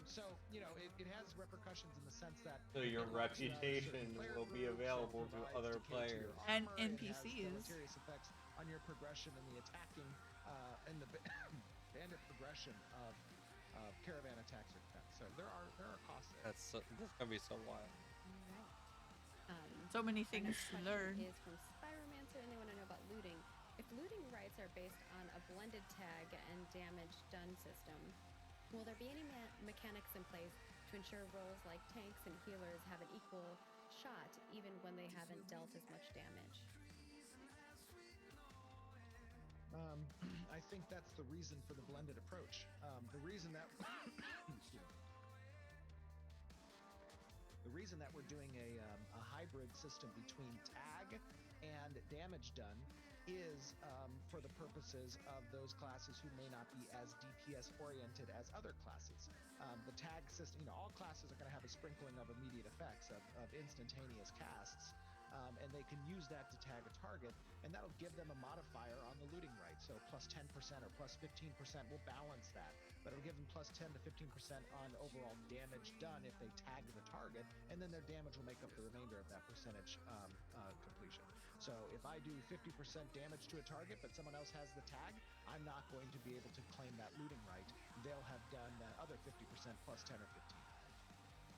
So, it has repercussions in the sense that... So your it locks down reputation certain player will be groups, it available to provides other decay to your players. And armor, it has NPCs. deleterious effects on your progression and the attacking and the bandit progression of caravan attacks or defense. So there are costs there. That's gonna be so wild. So many Our things next to question learn. is from Spiromancer, and they want to know about looting. If looting rights are based on a blended tag and damage done system, will there be any mechanics in place to ensure roles like tanks and healers have an equal shot even when they haven't dealt as much damage? I think that's the reason for the blended approach. The reason that the reason that we're doing a hybrid system between tag and damage done is for the purposes of those classes who may not be as DPS oriented as other classes. The tag system, all classes are going to have a sprinkling of immediate effects of instantaneous casts. And they can use that to tag a target, and that'll give them a modifier on the looting right. So plus 10% or plus 15% will balance that, but it'll give them plus 10 to 15% on overall damage done if they tag the target, and then their damage will make up the remainder of that percentage completion. So if I do 50% damage to a target, but someone else has the tag, I'm not going to be able to claim that looting right. They'll have done that other 50% plus 10 or 15.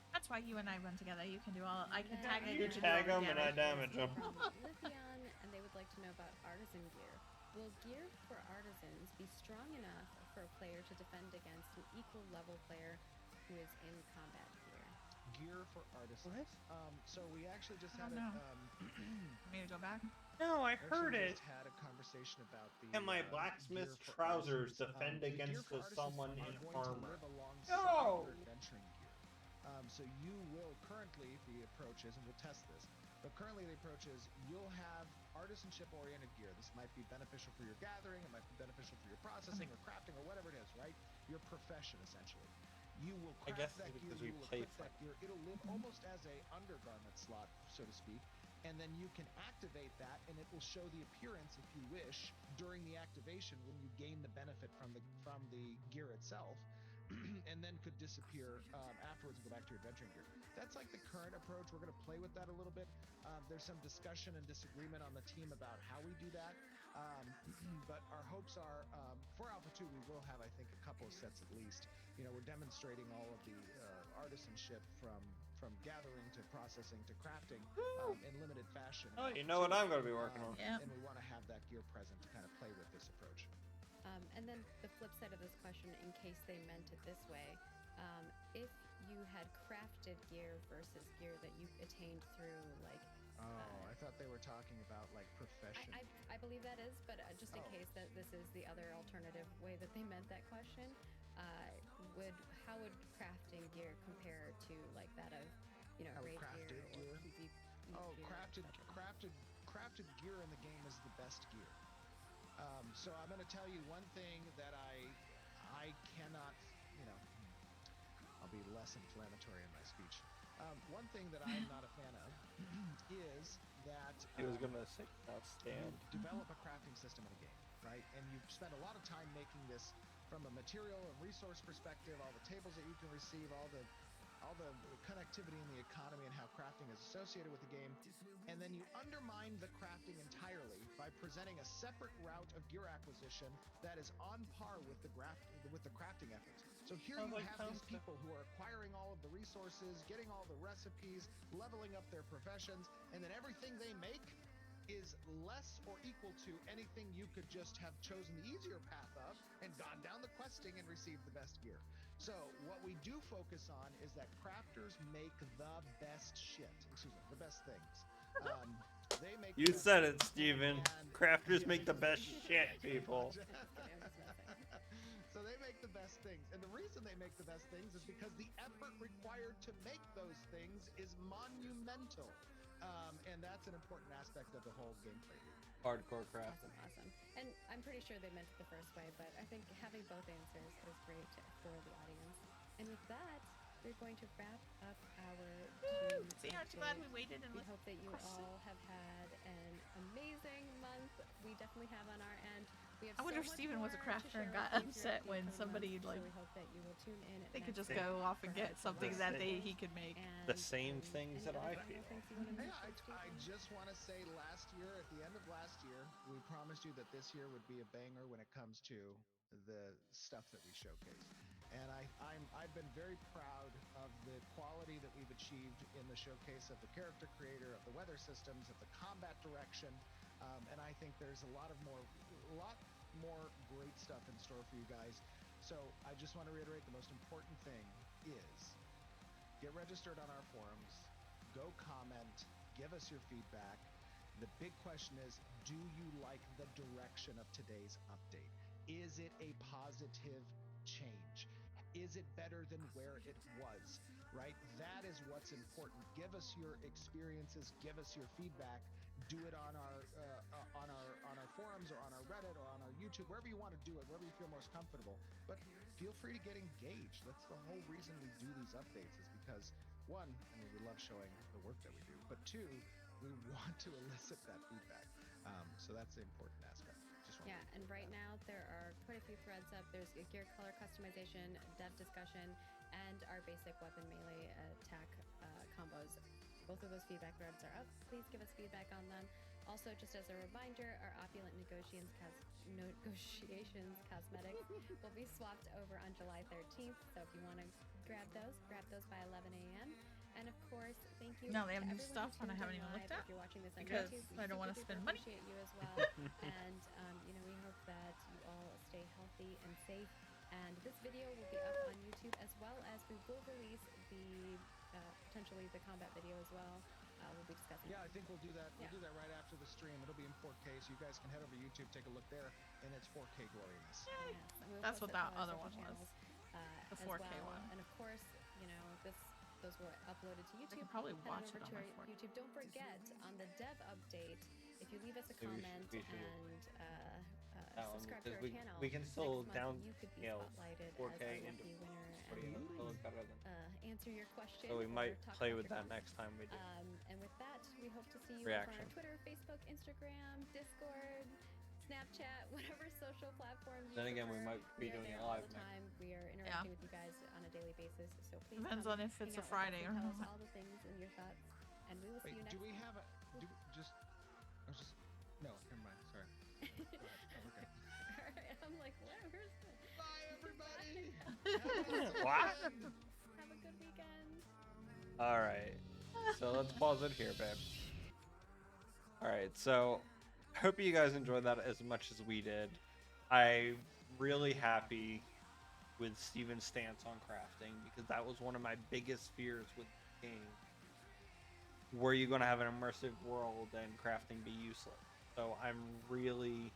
That's why you and I run together. You can do all. I can tag it. You can do tag all the them and I damage. damage them. From Lithion, and they would like to know about artisan gear. Will gear for artisans be strong enough for a player to defend against an equal level player who is in combat gear? Gear for artisans. So we actually just I had don't a Want me to go back? No, I actually heard it. just had a conversation about the Can my gear blacksmith's for trousers artisans. defend The gear against for artisans someone are in going to armor? live alongside No! your adventuring gear. So you will currently, the approach is, and we'll test this, but currently the approach is you'll have artisanship-oriented gear. This might be beneficial for your gathering, it might be beneficial for your processing or crafting or whatever it is, right? Your profession, essentially. You will I guess craft that it's gear, because we you will play equip that gear. It'll live almost as a undergarment slot, so to speak. And then you can activate that, and it will show the appearance, if you wish, during the activation when you gain the benefit from the gear itself. And then could disappear afterwards and go back to your adventuring gear. That's like the current approach. We're going to play with that a little bit. There's some discussion and disagreement on the team about how we do that. But our hopes are, for Alpha 2, we will have, I think, a couple of sets at least. We're demonstrating all of the artisanship from gathering to processing to crafting in limited fashion. Oh, you know what I'm going to be working on. Yeah. And we want to have that gear present to kind of play with this approach. And then the flip side of this question, in case they meant it this way, if you had crafted gear versus gear that you attained through, like... I thought they were talking about, like, profession. I believe that is, but just in case that this is the other alternative way that they meant that question, how would crafting gear compare to, like, that of, How raid crafted gear? Or gear? PvP gear, crafted gear in the game is the best gear. So I'm going to tell you one thing that I cannot, I'll be less inflammatory in my speech. One thing that I'm not a fan of is that He was going to say, stand. you develop a crafting system in a game, right? And you spend a lot of time making this from a material and resource perspective, all the tables that you can receive, all the connectivity in the economy and how crafting is associated with the game, and then you undermine the crafting entirely by presenting a separate route of gear acquisition that is on par with the crafting efforts. So here you have these people who are acquiring all of the resources, getting all the recipes, leveling up their professions, and then everything they make is less or equal to anything you could just have chosen the easier path of and gone down the questing and received the best gear. So what we do focus on is that crafters make the best shit. Excuse me, the best things. They make. You the best said it, things, Steven. and- Crafters make the best shit, people. So So they make the best things. And the reason they make the best things is because the effort required to make those things is monumental. And that's an important aspect of the whole gameplay loop. Hardcore crafting. Awesome. And I'm pretty sure they meant it the first way, but I think having both answers is great for the audience. And with that, we're going to wrap up our team See, aren't you glad we update. waited and We listened hope that you questions? all have had an amazing month. We definitely have on our end. We have I wonder so if much Steven was a more to crafter and share got with you upset throughout the when upcoming somebody, months, like, so we hope that you will tune in. They could next just week go off and for get House of something Wolves. that he could make. And, same things any that I other feel. things you wanna Yeah, mention, I Steven? just want to say at the end of last year, we promised you that this year would be a banger when it comes to the stuff that we showcased. And I've been very proud of the quality that we've achieved in the showcase of the character creator, of the weather systems, of the combat direction. And I think there's a lot more great stuff in store for you guys. So I just want to reiterate, the most important thing is get registered on our forums, go comment, give us your feedback. The big question is, do you like the direction of today's update? Is it a positive change? Is it better than where it was, right? That is what's important. Give us your experiences, give us your feedback. Do it on our forums or on our Reddit or on our YouTube, wherever you want to do it, wherever you feel most comfortable. But feel free to get engaged. That's the whole reason we do these updates, is because one, I mean, we love showing the work that we do, but two, we want to elicit that feedback. So that's the important aspect. Yeah, and right now there are quite a few threads up. There's a gear color customization, dev discussion, and our basic weapon melee attack combos. Both of those feedback threads are up. Please give us feedback on them. Also, just as a reminder, our opulent negotiations cosmetics will be swapped over on July 13th. So if you want to grab those by 11 a.m. And of course, thank you. No, they have to new everyone stuff who and I tuned haven't in even live. looked at If you're watching this on because YouTube, we I don't want to super spend money. appreciate you as well. And we hope that you all stay healthy and safe. And this video will be up on YouTube, as well as we will release the potentially the combat video as well. We'll be discussing. Yeah, I think we'll do that. We'll do that right after the stream. It'll be in 4K, so you guys can head over to YouTube, take a look there, and it's 4K gloriness. Yes, and we'll That's post what it that to our other social one was. channels, The as 4K well. one. And of course, those were uploaded to YouTube. could probably Head on watch over it on to my our 4K. YouTube. Don't forget, on the dev update, if you leave us a Maybe we comment should- and subscribe to our because channel, we can still next month down you could be scale spotlighted 4K as our into lucky winner 40 and a little better than. answer your question. So we or might talk play about with your that comments. next time we do. And with that, we hope to see you over on Reaction. our Twitter, Facebook, Instagram, Discord, Snapchat, whatever social platform you Then again, we prefer. might be We are doing it there all live the next. time. We are interacting with you guys on a daily basis. So please Depends come on if hang it's a out with us Friday and or tell us not. all the things and your thoughts. And we will see you Wait, next do we time. have a? No, never mind. Sorry. Go ahead. Oh, okay. All right, I'm like, where's this? Bye, everybody. What? Have a good weekend. All right. So let's pause it here, babe. All right. So hope you guys enjoyed that as much as we did. I'm really happy with Steven's stance on crafting, because that was one of my biggest fears with the game. Were you going to have an immersive world and crafting be useless? So I'm really,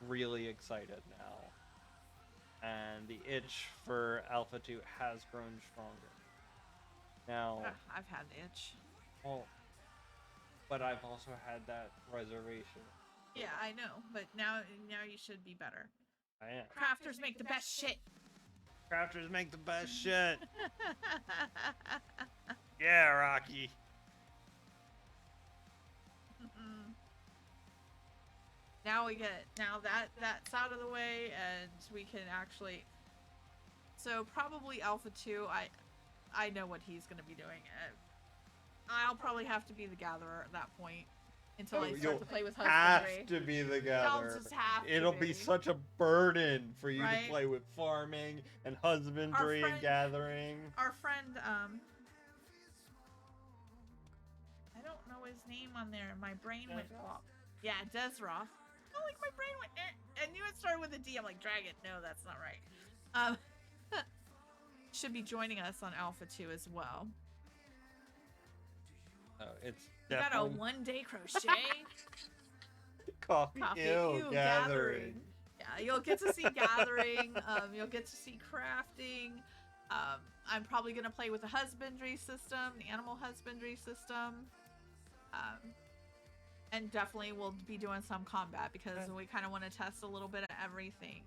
really excited now. And the itch for Alpha 2 has grown stronger. Now, I've had the itch. well, but I've also had that reservation. Yeah, I know, but now you should be better. I am. Crafters make the best shit. Crafters make the best shit. Yeah, Rocky. Now that's out of the way, and we can actually. So probably Alpha 2. I know what he's gonna be doing. I'll probably have to be the gatherer at that point until I start to play with husbandry. Have to be the I'll gatherer. just have to It'll be such a burden for you Right? to play with farming and husbandry and friend- gathering. Our friend, I don't know his name on there. My brain went flop. Yeah, Desroth. Oh, like my brain went. I knew it started with a D. I'm like, Dragon. No, that's not right. Should be joining us on Alpha 2 as well. Oh, it's You got a definitely 1-day crochet. coffee Coffee ew, ew, gathering. Yeah, you'll get to see gathering. You'll get to see crafting. I'm probably gonna play with the husbandry system, the animal husbandry system, and definitely we'll be doing some combat because we kind of want to test a little bit of everything.